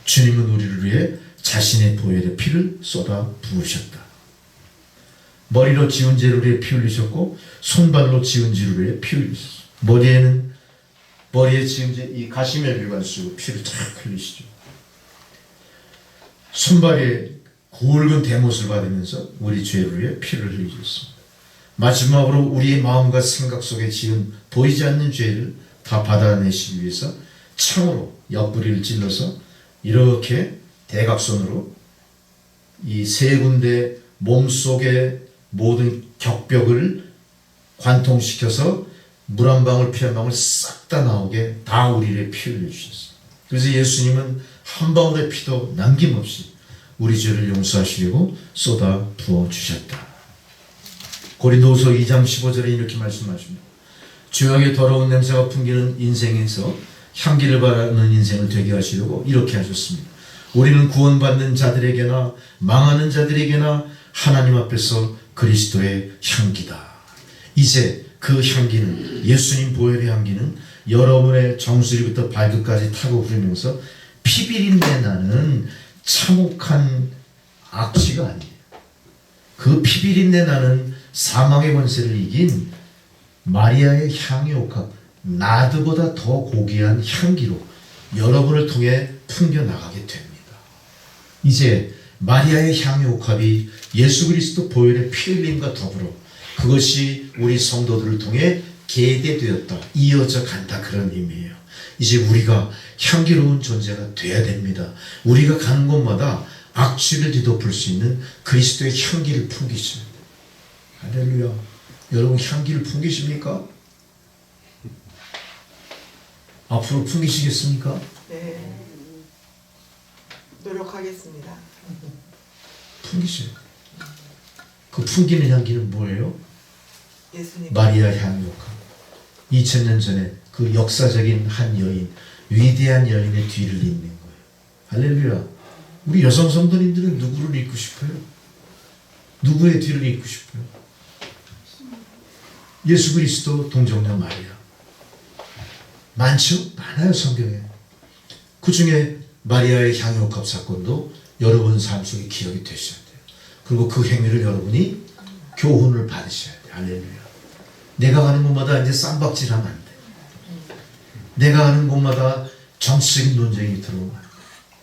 주님은 우리를 위해 자신의 보혈의 피를 쏟아 부으셨다. 머리로 지은 죄를 위해 피 흘리셨고 손발로 지은 죄를 위해 피 흘리셨어. 머리에 지은 죄 이 가시멜리관 쓰고 피를 쫙 흘리시죠. 손발에 굵은 대못을 받으면서 우리 죄를 위해 피를 흘리셨습니다. 마지막으로 우리의 마음과 생각 속에 지은 보이지 않는 죄를 다 받아내시기 위해서 창으로 옆구리를 찔러서 이렇게 대각선으로 이 세 군데 몸속의 모든 격벽을 관통시켜서 물 한 방울 피 한 방울 싹 다 나오게 다 우리를 피 흘려주셨어요. 그래서 예수님은 한 방울의 피도 남김없이 우리 죄를 용서하시려고 쏟아 부어주셨다. 고린도후서 2장 15절에 이렇게 말씀하십니다. 죄악의 더러운 냄새가 풍기는 인생에서 향기를 바라는 인생을 되게 하시려고 이렇게 하셨습니다. 우리는 구원받는 자들에게나 망하는 자들에게나 하나님 앞에서 그리스도의 향기다. 이제 그 향기는 예수님 보혈의 향기는 여러분의 정수리부터 발끝까지 타고 흐르면서 피비린내 나는 참혹한 악취가 아니에요. 그 피비린내 나는 사망의 권세를 이긴 마리아의 향유옥합 나드보다 더 고귀한 향기로 여러분을 통해 풍겨나가게 됩니다. 이제 마리아의 향유옥합이 예수 그리스도 보혈의 피 흘림과 더불어 그것이 우리 성도들을 통해 계대되었다. 이어져 간다. 그런 의미예요. 이제 우리가 향기로운 존재가 돼야 됩니다. 우리가 가는 곳마다 악취를 뒤덮을 수 있는 그리스도의 향기를 풍기셔야 돼요. 할렐루야. 여러분 향기를 풍기십니까? 앞으로 풍기시겠습니까? 네. 노력하겠습니다. 풍기셔야 돼요. 그 풍기는 향기는 뭐예요? 예수님. 마리아 향유옥합. 2000년 전에 그 역사적인 한 여인, 위대한 여인의 뒤를 잇는 거예요. 할렐루야. 우리 여성 성도님들은 누구를 잇고 싶어요? 누구의 뒤를 잇고 싶어요? 예수 그리스도 동정녀 마리아. 많죠? 많아요, 성경에. 그 중에 마리아의 향유옥합 사건도 여러분 삶 속에 기억이 되셔야 돼요. 그리고 그 행위를 여러분이 교훈을 받으셔야 돼요. 할렐루야. 내가 가는 곳마다 이제 쌈박질하면 안 돼. 내가 가는 곳마다 정치적인 논쟁이 들어오면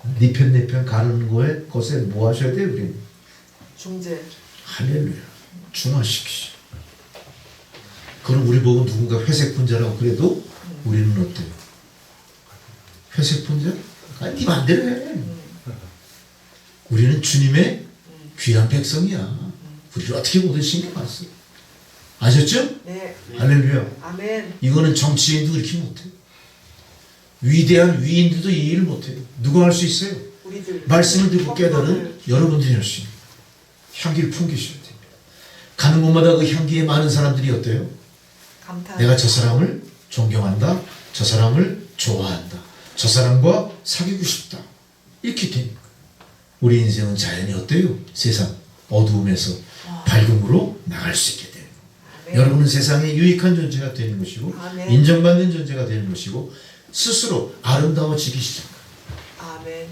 안 돼. 네 편 내 편 가는 곳에 뭐 하셔야 돼요, 우리는? 중재. 할렐루야. 중화시키시오. 그럼 우리 보고 누군가 회색 분자라고 그래도 우리는 어때요? 회색 분자? 아니, 네 맘대로 해. 우리는 주님의 귀한 백성이야. 우리를 어떻게 보든 신경 안 써. 아셨죠? 네. 할렐루야. 아멘. 이거는 정치인도 그렇게 못해요. 위대한 위인들도 이 일을 못해요. 누가 할 수 있어요? 우리들 말씀을 듣고 깨달은 여러분들이 할 수 있는 향기를 풍기셔야 됩니다. 가는 곳마다 그 향기에 많은 사람들이 어때요? 감탄. 내가 저 사람을 존경한다. 저 사람을 좋아한다. 저 사람과 사귀고 싶다. 이렇게 되니까 우리 인생은 자연히 어때요? 세상 어두움에서 밝음으로 나갈 수 있게 돼요. 아멘. 여러분은 세상에 유익한 존재가 되는 것이고 아멘. 인정받는 존재가 되는 것이고 스스로 아름다워지기 시작합니다. 아멘.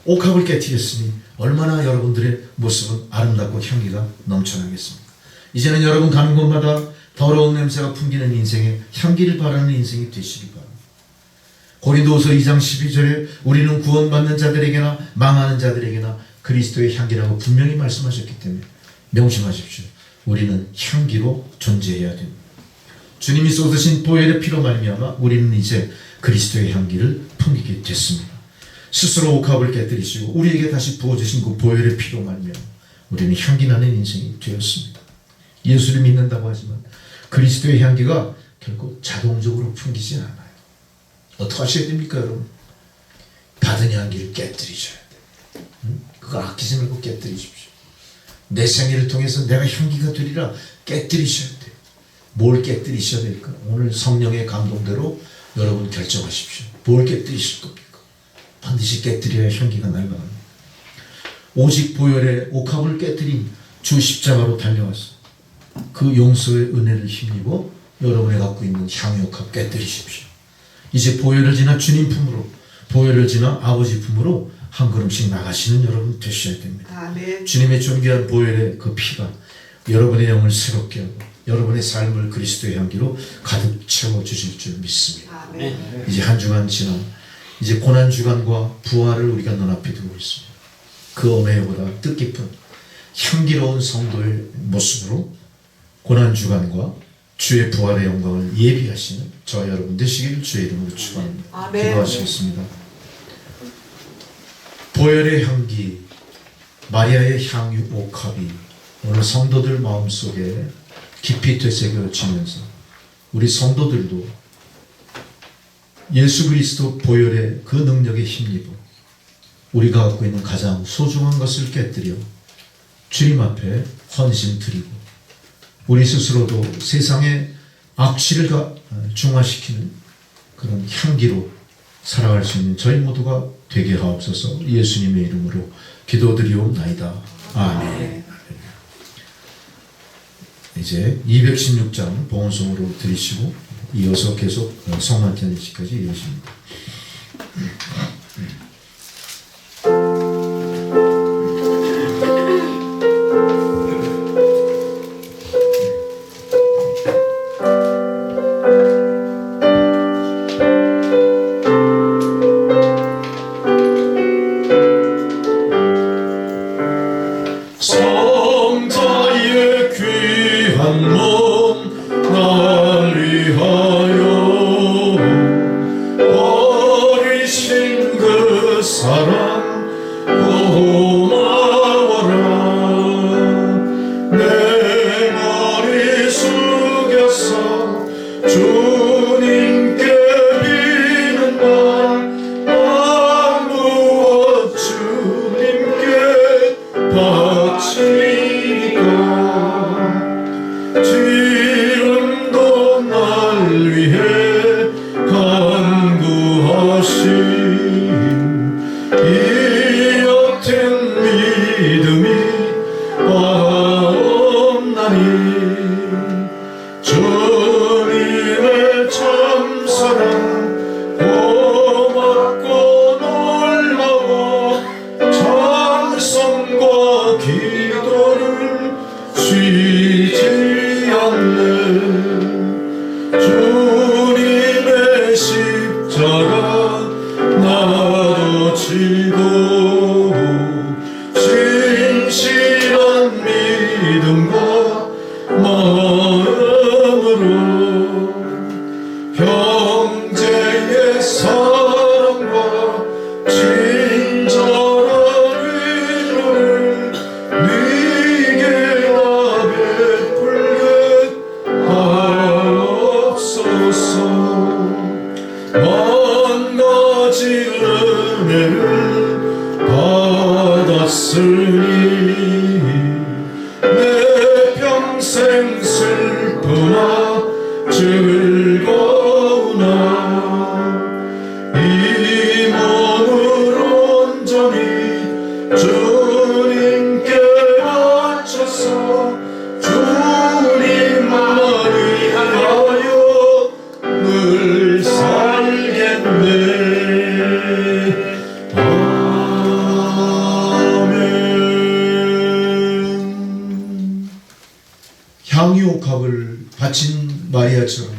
옥합을 깨뜨렸으니 얼마나 여러분들의 모습은 아름답고 향기가 넘쳐나겠습니까? 이제는 여러분 가는 곳마다 더러운 냄새가 풍기는 인생에 향기를 바라는 인생이 되시기 바랍니다. 고린도후서 2장 12절에 우리는 구원받는 자들에게나 망하는 자들에게나 그리스도의 향기라고 분명히 말씀하셨기 때문에 명심하십시오. 우리는 향기로 존재해야 됩니다. 주님이 쏟으신 보혈의 피로 말미암아 우리는 이제 그리스도의 향기를 풍기게 됐습니다. 스스로 옥합을 깨뜨리시고 우리에게 다시 부어주신 그 보혈의 피로 말미암아 우리는 향기나는 인생이 되었습니다. 예수를 믿는다고 하지만 그리스도의 향기가 결코 자동적으로 풍기지 않아요. 어떻게 하셔야 됩니까, 여러분? 받은 향기를 깨뜨리셔야 돼요. 그거 아끼지 말고 깨뜨리십시오. 내 생애를 통해서 내가 향기가 되리라 깨뜨리셔야 돼요. 뭘 깨뜨리셔야 될까? 오늘 성령의 감동대로 여러분 결정하십시오. 뭘 깨뜨리실 겁니까? 반드시 깨뜨려야 향기가 날아갑니다. 오직 보혈의 옥합을 깨뜨린 주 십자가로 달려와서 그 용서의 은혜를 힘입어 여러분이 갖고 있는 향의 옥합 깨뜨리십시오. 이제 보혈을 지나 주님 품으로, 보혈을 지나 아버지 품으로 한 걸음씩 나가시는 여러분 되셔야 됩니다. 아멘. 주님의 존귀한 보혈의 그 피가 여러분의 영을 새롭게 하고 여러분의 삶을 그리스도의 향기로 가득 채워주실 줄 믿습니다. 아멘. 이제 한 주간 지나 이제 고난주간과 부활을 우리가 눈앞에 두고 있습니다. 그 어메보다 뜻깊은 향기로운 성도의 모습으로 고난주간과 주의 부활의 영광을 예비하시는 저와 여러분 되시기를 주의 이름으로 축원합니다. 아멘. 기도하시겠습니다. 보혈의 향기, 마리아의 향유 옥합이 오늘 성도들 마음속에 깊이 되새겨지면서 우리 성도들도 예수 그리스도 보혈의 그 능력에 힘입어 우리가 갖고 있는 가장 소중한 것을 깨뜨려 주님 앞에 헌신 드리고 우리 스스로도 세상의 악취를 중화시키는 그런 향기로 살아갈 수 있는 저희 모두가 되게 하옵소서. 예수님의 이름으로 기도드리옵나이다. 아멘. 이제 216장 봉헌송으로 드리시고 이어서 계속 성만찬일식까지 이어집니다. 성자의 귀한 몸 날 위하여 버리신 그 사랑 고마워라. 내 머리 숙여서 주님께 비는 날 무엇 주님께 바치리까. 지금도 날 위해 간구하신 이 옅은 믿음이 없나니. 주님의 참사랑 고맙고 놀라워 찬송과 기도를 쉬지 않네. 주님의 십자가 나도 지고 진실한 믿음과 마음으로 형제의 사랑과 친절한 슬프나 즐거우나 이 몸을 온전히 주님께 바쳐서 주님만 위하여 늘 살겠네. 아멘. 향유옥합을 바친 마리아처럼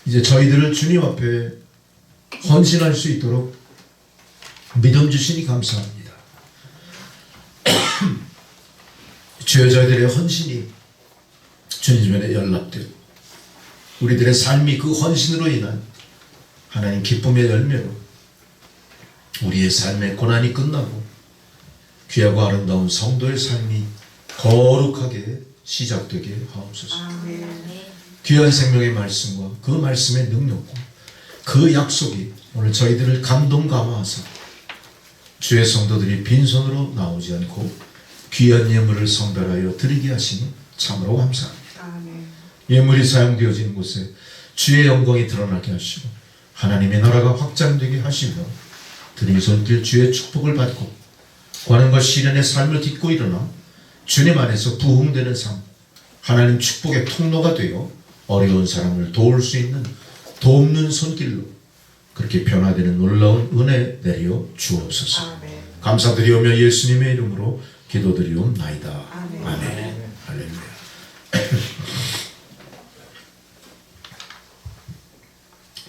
이제 저희들을 주님 앞에 헌신할 수 있도록 믿음 주시니 감사합니다. 주여, 저희들의 헌신이 주님 전에 연락되고 우리들의 삶이 그 헌신으로 인한 하나님 기쁨의 열매로 우리의 삶의 고난이 끝나고 귀하고 아름다운 성도의 삶이 거룩하게 시작되게 하옵소서. 귀한 생명의 말씀과 그 말씀의 능력과 그 약속이 오늘 저희들을 감동 감화하사 주의 성도들이 빈손으로 나오지 않고 귀한 예물을 성별하여 드리게 하시니 참으로 감사합니다. 예물이 사용되어지는 곳에 주의 영광이 드러나게 하시고 하나님의 나라가 확장되게 하시며 드린 손길 주의 축복을 받고 고난과 시련의 삶을 딛고 일어나 주님 안에서 부흥되는 삶, 하나님 축복의 통로가 되어 어려운 사람을 도울 수 있는 돕는 손길로 그렇게 변화되는 놀라운 은혜 내려 주옵소서. 감사드리오며 예수님의 이름으로 기도드리옵나이다. 아멘. 할렐루야.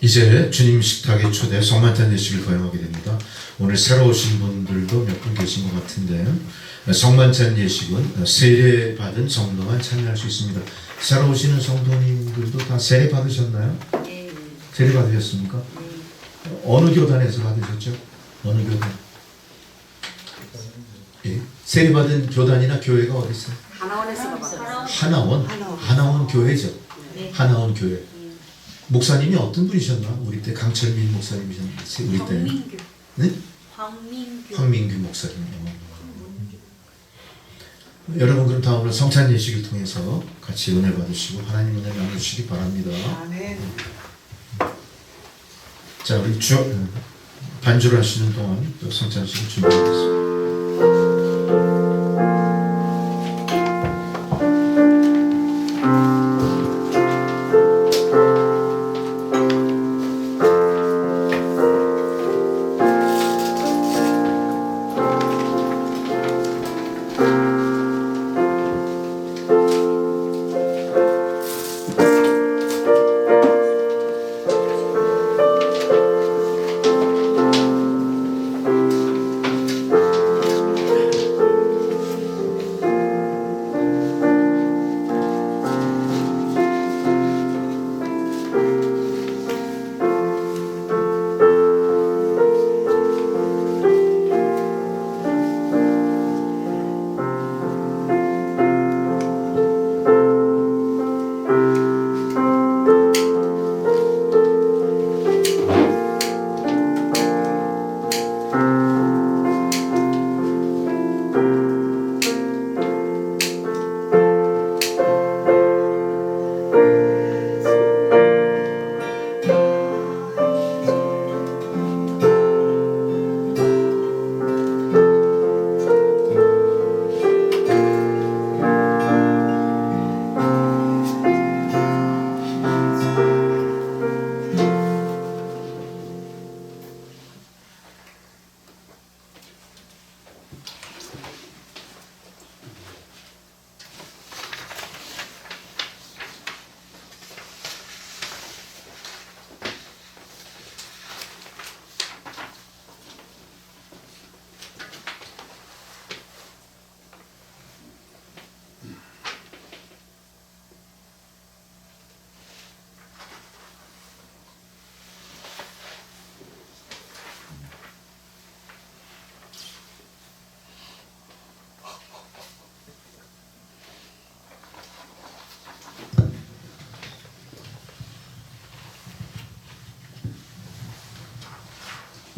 이제 주님 식탁의 초대 성만찬 예식을 거행하게 됩니다. 오늘 새로 오신 분들도 몇 분 계신 것 같은데 성만찬 예식은 세례 받은 성도만 참여할 수 있습니다. 새로 오시는 성도님들도 다 세례 받으셨나요? 네. 세례 받으셨습니까? 어느 교단에서 받으셨죠? 어느 교단? 예. 세례 받은 교단이나 교회가 어디 있어요? 하나원에서 받았어요. 하나원 교회죠. 네. 하나원 교회. 목사님이 어떤 분이셨나? 우리 때 강철민 목사님이셨는데 우리 때 황민규. 네? 황민규. 황민규 목사님. 여러분 그럼 다음으로 성찬 예식을 통해서 같이 은혜 받으시고 하나님 은혜 나누시기 바랍니다. 아멘. 자, 우리 반주를 하시는 동안 또 성찬 예식을 준비하겠습니다.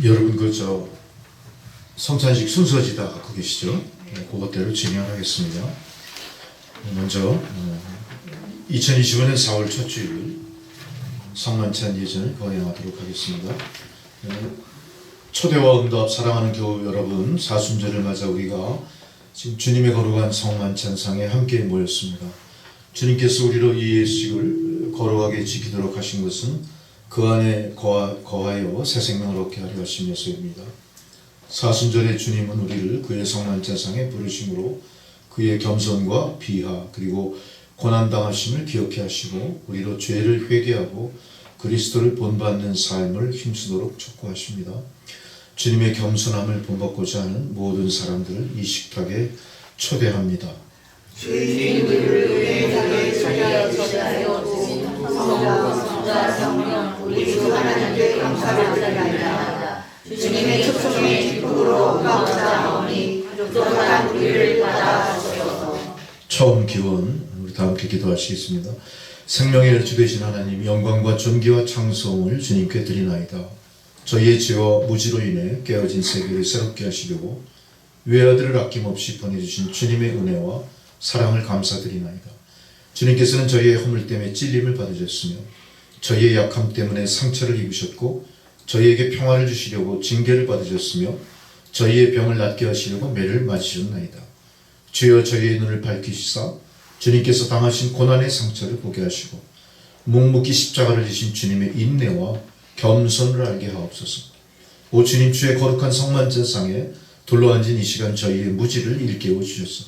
여러분 그저 성찬식 순서지 다 갖고 계시죠? 네, 그것대로 진행하겠습니다. 먼저 2025년 4월 첫 주일 성만찬 예전을 거행하도록 하겠습니다. 초대와 응답 사랑하는 교우 여러분, 사순절을 맞아 우리가 지금 주님의 거룩한 성만찬상에 함께 모였습니다. 주님께서 우리로 이 예식을 거룩하게 지키도록 하신 것은 그 안에 거하여 새 생명을 얻게 하려 하심에서입니다. 사순절에 주님은 우리를 그의 성만찬상에 부르심으로 그의 겸손과 비하 그리고 고난당하심을 기억해 하시고 우리로 죄를 회개하고 그리스도를 본받는 삶을 힘쓰도록 촉구하십니다. 주님의 겸손함을 본받고자 하는 모든 사람들을 이 식탁에 초대합니다. 주님을 은혜하게 초대하여 주신 성자 성령 우리 주 하나님께 감사를 드립니다. 주님의 초청의 기쁨으로 감사하오니 또한 우리를 받아주셔서. 처음 기원 우리 다 함께 기도하시겠습니다. 생명의 주 되신 하나님, 영광과 존귀와 찬송을 주님께 드리나이다. 저희의 죄와 무지로 인해 깨어진 세계를 새롭게 하시려고 외아들을 아낌없이 보내주신 주님의 은혜와 사랑을 감사드리나이다. 주님께서는 저희의 허물 때문에 찔림을 받으셨으며 저희의 약함 때문에 상처를 입으셨고 저희에게 평화를 주시려고 징계를 받으셨으며 저희의 병을 낫게 하시려고 매를 맞으셨나이다. 주여 저희의 눈을 밝히시사 주님께서 당하신 고난의 상처를 보게 하시고 묵묵히 십자가를 지신 주님의 인내와 겸손을 알게 하옵소서. 오 주님, 주의 거룩한 성만찬상에 둘러앉은 이 시간 저희의 무지를 일깨워 주셔서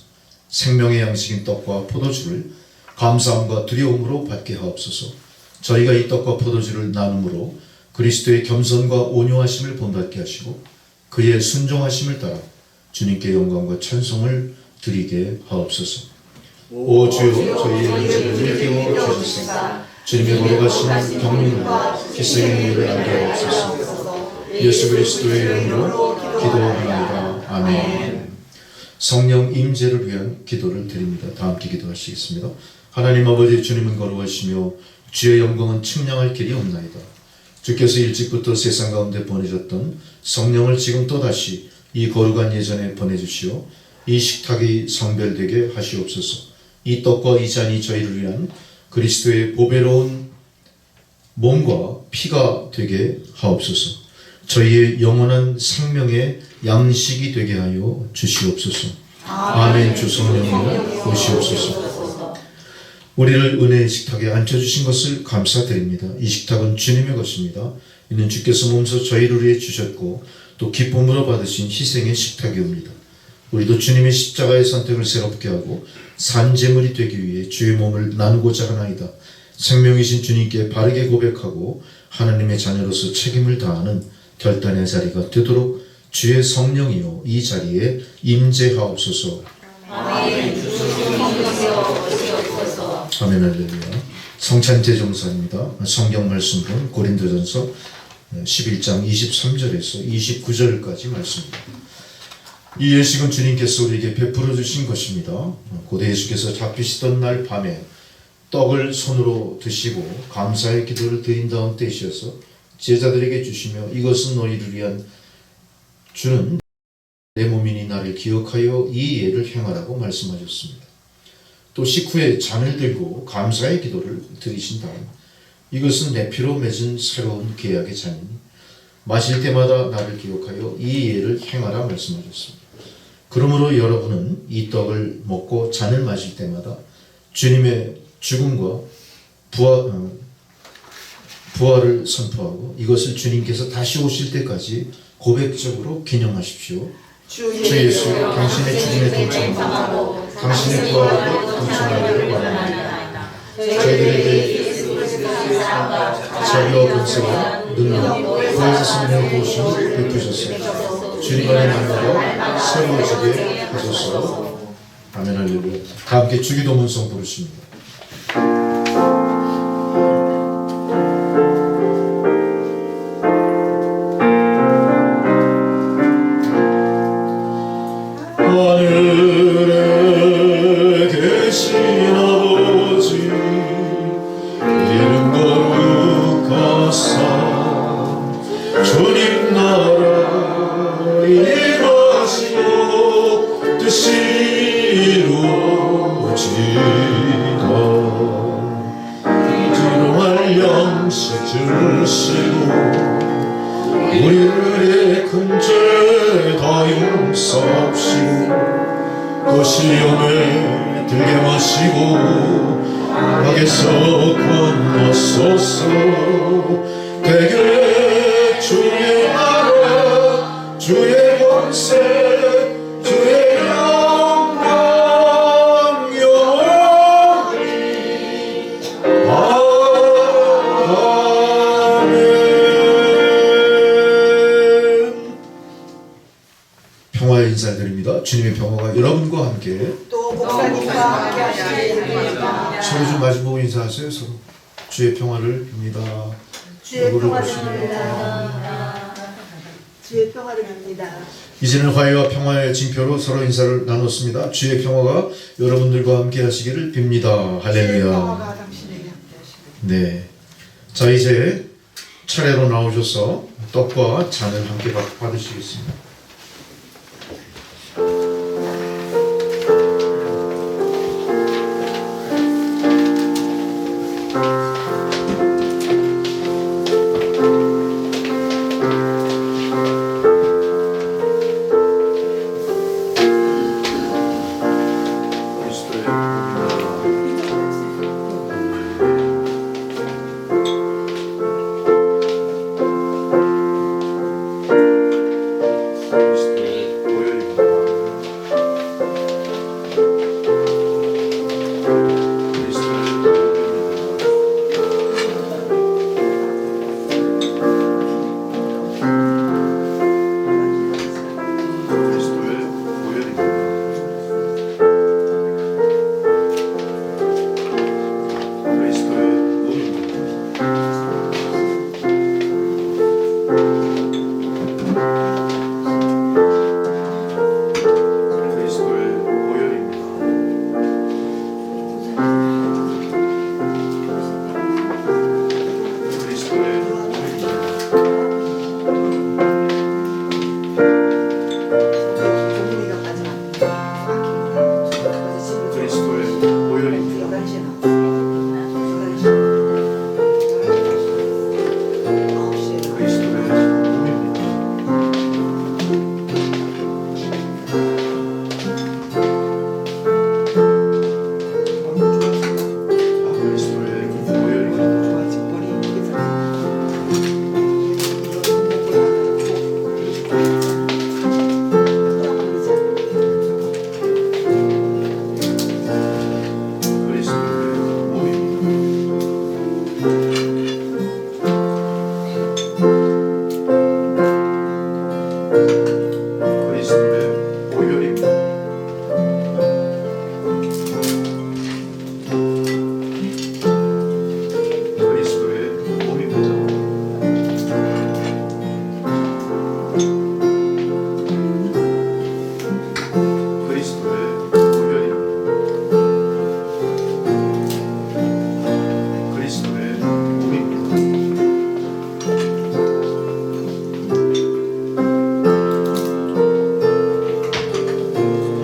생명의 양식인 떡과 포도주를 감사함과 두려움으로 받게 하옵소서. 저희가 이 떡과 포도주를 나눔으로 그리스도의 겸손과 온유하심을 본받게 하시고 그의 순종하심을 따라 주님께 영광과 찬송을 드리게 하옵소서. 오 주여, 저희의 무지를 일깨워 주셔서 주님의 거룩하신 경륜과 기생의 일을 알게 하옵소서. 예수 그리스도의 이름으로 기도합니다. 아멘. 성령 임재를 위한 기도를 드립니다. 다 함께 기도하시겠습니다. 하나님 아버지, 주님은 거룩하시며 주의 영광은 측량할 길이 없나이다. 주께서 일찍부터 세상 가운데 보내셨던 성령을 지금 또다시 이 거룩한 예전에 보내주시어 이 식탁이 성별되게 하시옵소서. 이 떡과 이 잔이 저희를 위한 그리스도의 보배로운 몸과 피가 되게 하옵소서. 저희의 영원한 생명의 양식이 되게 하여 주시옵소서. 아멘. 주 성령님 오시옵소서. 우리를 은혜의 식탁에 앉혀주신 것을 감사드립니다. 이 식탁은 주님의 것입니다. 이는 주께서 몸소 저희를 위해 주셨고 또 기쁨으로 받으신 희생의 식탁이옵니다. 우리도 주님의 십자가의 선택을 새롭게 하고 산제물이 되기 위해 주의 몸을 나누고자 하나이다. 생명이신 주님께 바르게 고백하고 하나님의 자녀로서 책임을 다하는 결단의 자리가 되도록 주의 성령이여 이 자리에 임재하옵소서. 아멘. 아멘. 할렐루야. 성찬제 정사입니다. 성경 말씀은 고린도전서 11장 23절에서 29절까지 말씀입니다. 이 예식은 주님께서 우리에게 베풀어 주신 것입니다. 고대 예수께서 잡히시던 날 밤에 떡을 손으로 드시고 감사의 기도를 드린 다음 떼셔서 제자들에게 주시며 이것은 너희를 위한 주는 내 몸이니 나를 기억하여 이 예를 행하라고 말씀하셨습니다. 또 식후에 잔을 들고 감사의 기도를 드리신 다음 이것은 내 피로 맺은 새로운 계약의 잔이니 마실 때마다 나를 기억하여 이 예를 행하라 말씀하셨습니다. 그러므로 여러분은 이 떡을 먹고 잔을 마실 때마다 주님의 죽음과 부활을 선포하고 이것을 주님께서 다시 오실 때까지 고백적으로 기념하십시오. 주 예수, 당신의 죽음에 동참하고 당신의 부활에 동참하기를 원합니다. 저희들에게 자비와 권세와 능력, 부활하신 내 보심을 베푸셔서 주님 안에 만나고 세워지게 하소서. 아멘. 할렐루야. 다 함께 주기도문성 부르십니다. 하늘에 계신 아버지 이름 거룩하사 주님 나라 임하시고 뜻이 이루어지도다 주시고 우리들의 큰 죄 다 용서하시고 또 시험에 들게 마시고 악에서 건너소서. 되게 주의 나라 주의 권세 주의 영광 영원히 아멘. 평화의 인사드립니다. 주님의 평화가 여러분과 함께. 또 목사님과 함께 하시겠습니다. 서로 좀 마주보고 인사하세요. 서로 주의 평화를 빕니다. 주의 얼굴을 평화를 보시면 빕니다. 주의 평화를 빕니다. 이제는 화해와 평화의 징표로 서로 인사를 나눴습니다. 주의 평화가 여러분들과 함께 하시기를 빕니다. 주의 할렐루야. 평화가 당신에게 함께 하시고. 네. 자, 이제 차례로 나오셔서 떡과 잔을 함께 받으시겠습니다. 그리스도의 복음입니다. 그리스도의 보혈입니다. 그리스도의 복음입니다. 그리스도의 보혈입니다. 그리스도의 몸입니다. 그리스도의 보혈입니다. 그리스도의 몸입니다. 우리가 마지막 그리스도의 보혈입니다. 11시나 9시에 그리스도의 몸입니다. 그리스도의 보혈입니다. 그리스도의 몸입니다. 그리스도의 보혈입니다. 그리스도의 몸입니다. 그리스도의 보혈입니다. 그리스도의 몸입니다.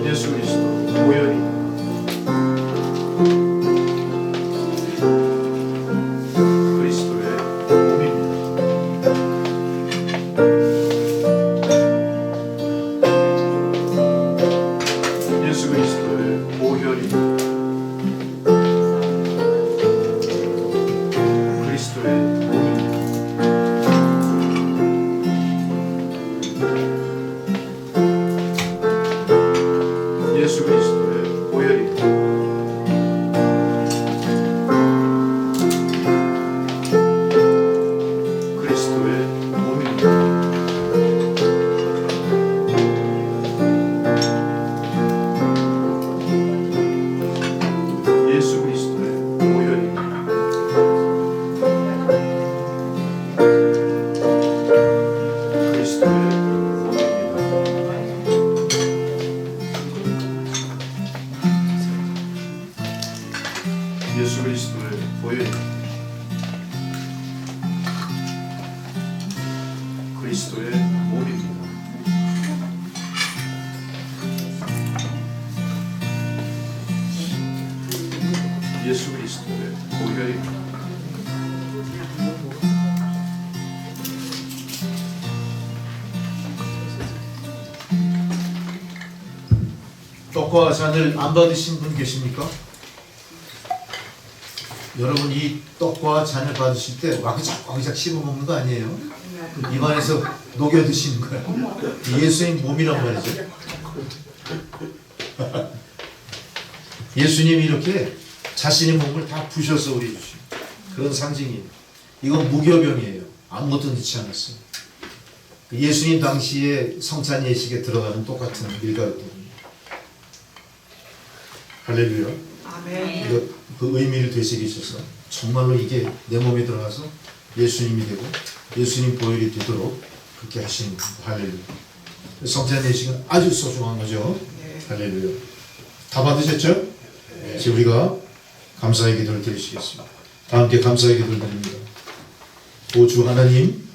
예수 그리스도 보혈입니다. 그리스도의 몸입니다. 예수 그리스도의 보혈입니다. 그리스도의 몸입니다. 예수 그리스도의 보혈입니다. 그리스도의 몸입니다. 예수 그리스도의 보혈입니다. 그리스도의 몸입니다. 예수 그리스도의 보혈입니다. 그리스도의 몸입니다. 예수 그리스도의 보혈입니다. 떡과 잔을 안 받으신 분 계십니까? 여러분 이 떡과 잔을 받으실 때 와그작 씹어 먹는 거 아니에요? 입안에서 녹여 드시는 거예요. 예수님 몸이란 말이죠. 예수님이 이렇게 자신의 몸을 다 부셔서 우리 주신 그런 상징이에요. 이건 무교병이에요. 아무것도 넣지 않았어요. 예수님 당시에 성찬 예식에 들어가는 똑같은 밀가루입니다. 할렐루야. 아멘. 이거 그 의미를 되새기셔서 정말로 이게 내 몸에 들어가서 예수님이 되고 예수님 보혈이 되도록 그렇게 하시는 겁니다. 할렐루야. 성찬 예식은 아주 소중한 거죠. 할렐루야. 다 받으셨죠? 이제 우리가 감사의 기도를 드리시겠습니다. 다 함께 감사의 기도를 드립니다. 오 주 하나님,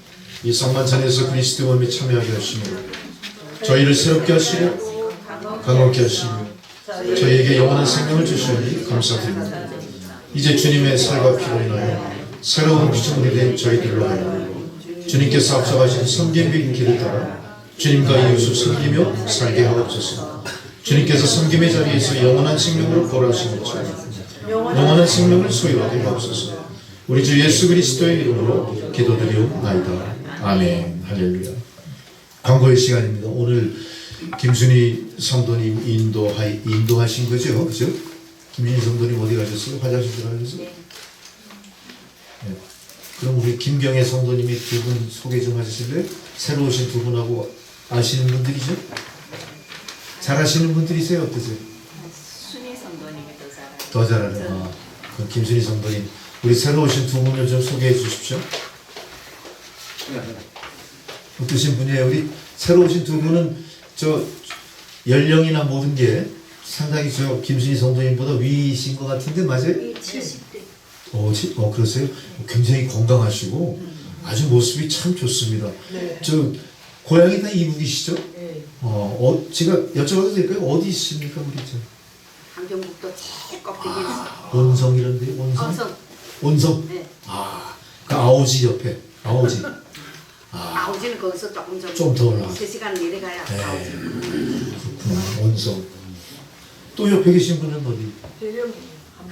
이 성만찬에서 그리스도 몸에 참여하게 하시므로 저희를 새롭게 하시고 강건케 하시며 저희에게 영원한 생명을 주시니 감사드립니다. 이제 주님의 살과 피로 인하여 새로운 피조물이 된 저희들로 하여 주님께서 앞서가신 섬김의 길을 따라 주님과 이웃을 섬기며 살게 하옵소서. 주님께서 섬김의 자리에서 영원한 생명으로 보라하신 것처럼 영원한 생명을 소유하게 하옵소서. 우리 주 예수 그리스도의 이름으로 기도드리옵나이다. 아멘. 할렐루야. 광고의 시간입니다. 오늘 김순희 성도님 인도하신 거죠? 그죠? 김순희 성도님 어디 가셨어요? 화장실 들어가셨어요? 네. 그럼 우리 김경애 성도님이 두 분 소개 좀 하실래요? 새로 오신 두 분하고 아시는 분들이죠? 잘 아시는 분들이세요? 어떠세요? 순위 성도님이 더 잘하죠. 더 잘하네요. 그럼 김순희 성도님, 우리 새로 오신 두 분을 좀 소개해 주십시오. 어떠신 분이에요? 우리 새로 오신 두 분은 저 연령이나 모든 게 상당히 저 김순희 성도님보다 위이신 것 같은데 맞아요? 70대. 그러세요? 굉장히 건강하시고 아주 모습이 참 좋습니다. 네. 저 고향이 다 이북이시죠? 네. 제가 여쭤봐도 될까요? 어디 있습니까, 우리 저? 안경북도 제일 껍데기 온성 이런데 온성? 어성. 온성? 네. 그 아오지 옆에 아오지. 아우지는 거기서 조금 좀 더 올라가. 3시간 내려가야 네. 아우지. 그렇구나. 온성. 또 옆에 계신 분은 어디?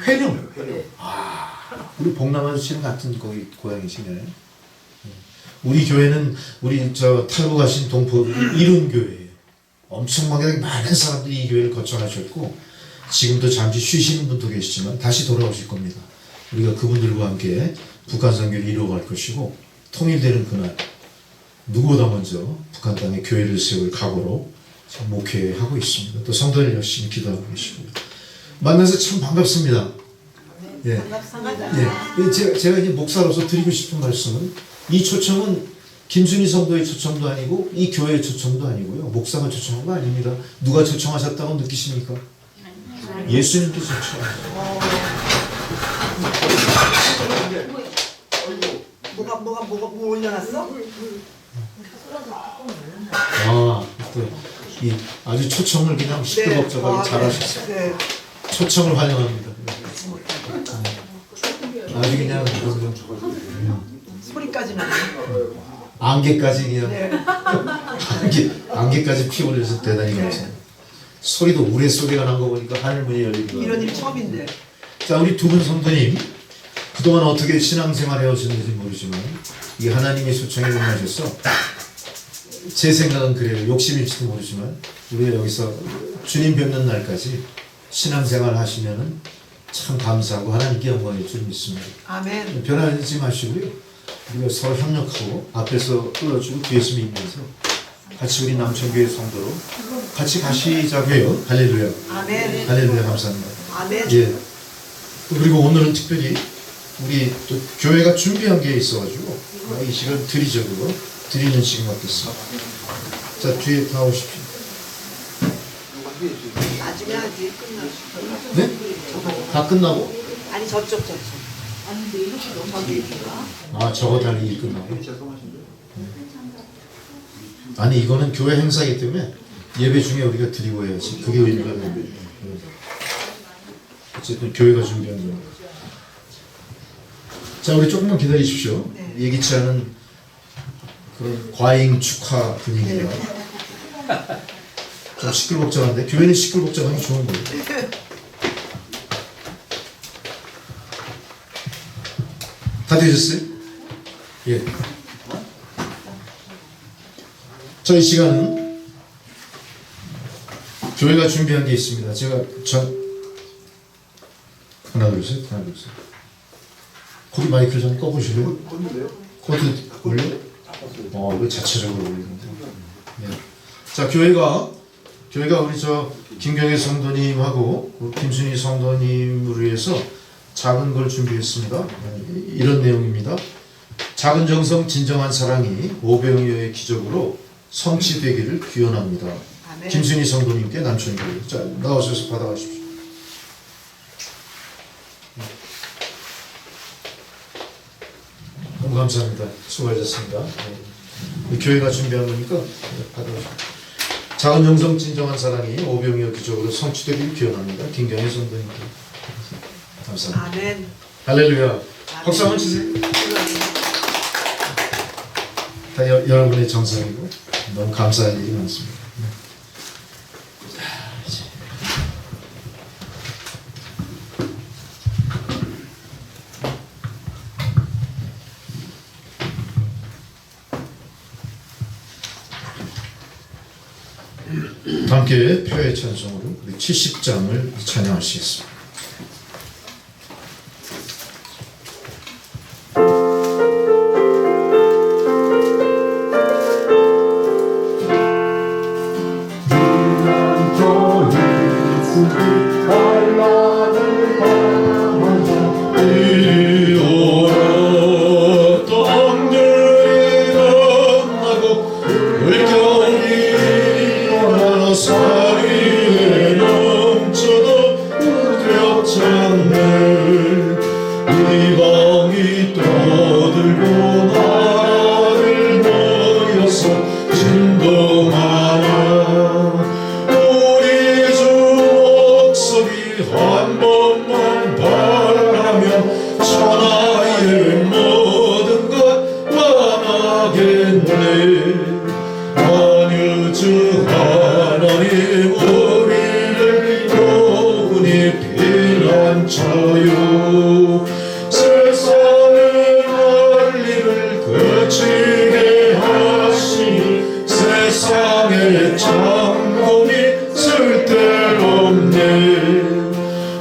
회령. 네. 우리 복남 아저씨는 같은 거기 고향이시네. 우리 교회는 우리 저 탈북 가신 동포 이룬 교회예요. 엄청나게 많은 사람들이 이 교회를 거쳐가셨고 지금도 잠시 쉬시는 분도 계시지만 다시 돌아오실 겁니다. 우리가 그분들과 함께 북한 선교를 이루어갈 것이고 통일되는 그날 누구보다 먼저 북한 땅에 교회를 세울 각오로 지금 목회하고 있습니다. 또 성도들 열심히 기도하고 계시고 만나서 참 반갑습니다. 예. 반갑습니다. 예. 제가 이제 목사로서 드리고 싶은 말씀은 이 초청은 김순희 성도의 초청도 아니고 이 교회의 초청도 아니고요. 목사가 초청한 거 아닙니다. 누가 초청하셨다고 느끼십니까? 예수님도 초청하셨어요. 뭐 올려놨어? 이 아주 초청을 그냥 시끌벅적하게 잘하셨어요. 네. 초청을 환영합니다. 아주 그냥 소리까지 나네. 안개까지 그냥 네. 안개까지 피어올려서 대단히 감사합니다. 소리도 우레 소리가 난 거 보니까 하늘문이 열리고. 이런 일 처음인데. 자, 우리 두 분 성도님 그동안 어떻게 신앙생활 해오셨는지 모르지만 이 하나님의 초청에 응하셔서 제 생각은 그래요. 욕심일지도 모르지만 우리가 여기서 주님 뵙는 날까지 신앙생활 하시면은 참 감사하고 하나님께 영광일 줄 믿습니다. 아멘. 변하지 마시고요. 우리가 서로 협력하고 앞에서 끌어주고 뒤에서 믿으면서 같이 우리 남천교회 성도로 같이 가시자고요. 할렐루야. 아멘. 할렐루야. 감사합니다. 아멘. 예. 그리고 오늘은 특별히 우리 또 교회가 준비한 게 있어가지고 이 시간 드리죠. 그거 드리는 시간 같겠습니다. 자, 뒤에 다 오십시오. 나중에 하지 끝나. 네? 다 끝나고? 아니 저쪽. 저거 달리 끝나고. 아니 이거는 교회 행사이기 때문에 예배 중에 우리가 드리고 해야지. 그게 의미가 있는 거예요. 어쨌든 교회가 준비한 거예요. 자, 우리 조금만 기다리십시오. 네. 예기치 않은 그런 과잉 축하 분위기가 좀 시끌벅적한데 교회는 시끌벅적하기 좋은 거예요. 다 되셨어요? 예. 자, 이 시간은 교회가 준비한 게 있습니다. 하나 둘 셋. 거기 마이크를 좀 꺼보실래요? 코드 올려? 이거 자체적으로 올리는데. 네. 자, 교회가 우리 김경애 성도님하고 김순희 성도님을 위해서 작은 걸 준비했습니다. 이런 내용입니다. 작은 정성 진정한 사랑이 오병이어의 기적으로 성취되기를 기원합니다. 아멘. 김순희 성도님께 남편이고요. 자, 나오셔서 받아가십시오. 너무 감사합니다. 수고하셨습니다. 네. 교회가 준비한 거니까 받아가십시오. 작은 정성 진정한 사랑이 오병이어 기적으로 성취되기를 기원합니다. 김경애 성도님께 감사합니다. 아멘. 할렐루야. 박수 한번 치세요. 다 여러분의 정성이고 너무 감사할 일이 많습니다. 함께 표의 찬송으로 우리 70장을 찬양하시겠습니다.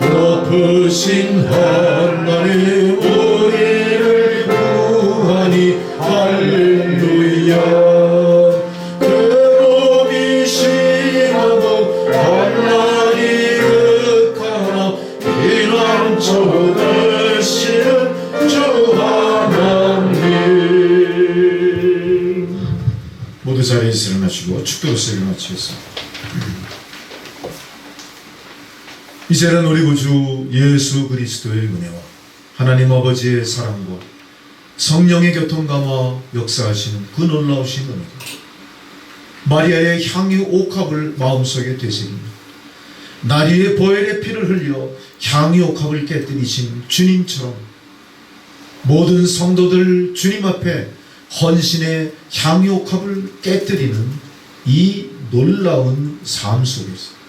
높으신 하나님 우리를 구하니 할렐루야. 그놈이 심하고 환난이 극하나 피난처 되시는 주 하나님. 모두 자리에서 일어나시고 축도로서 일어나시겠습니다. 이제는 우리 구주 예수 그리스도의 은혜와 하나님 아버지의 사랑과 성령의 교통감화 역사하시는 그 놀라우신 은혜가 마리아의 향유 옥합을 마음속에 되새깁니다. 나리의 보혈의 피를 흘려 향유 옥합을 깨뜨리신 주님처럼 모든 성도들 주님 앞에 헌신의 향유 옥합을 깨뜨리는 이 놀라운 삶 속에서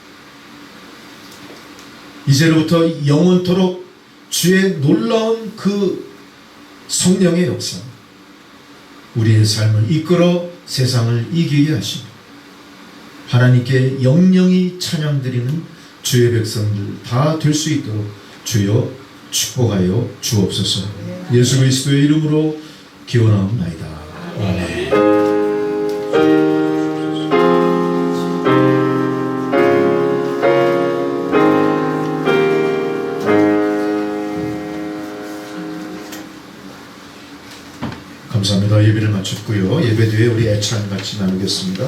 이제로부터 영원토록 주의 놀라운 그 성령의 역사 우리의 삶을 이끌어 세상을 이기게 하시고 하나님께 영영이 찬양드리는 주의 백성들 다 될 수 있도록 주여 축복하여 주옵소서. 예수 그리스도의 이름으로 기원하옵나이다. 아멘. 감사합니다. 예배를 마쳤고요. 예배 뒤에 우리 애찬 같이 나누겠습니다.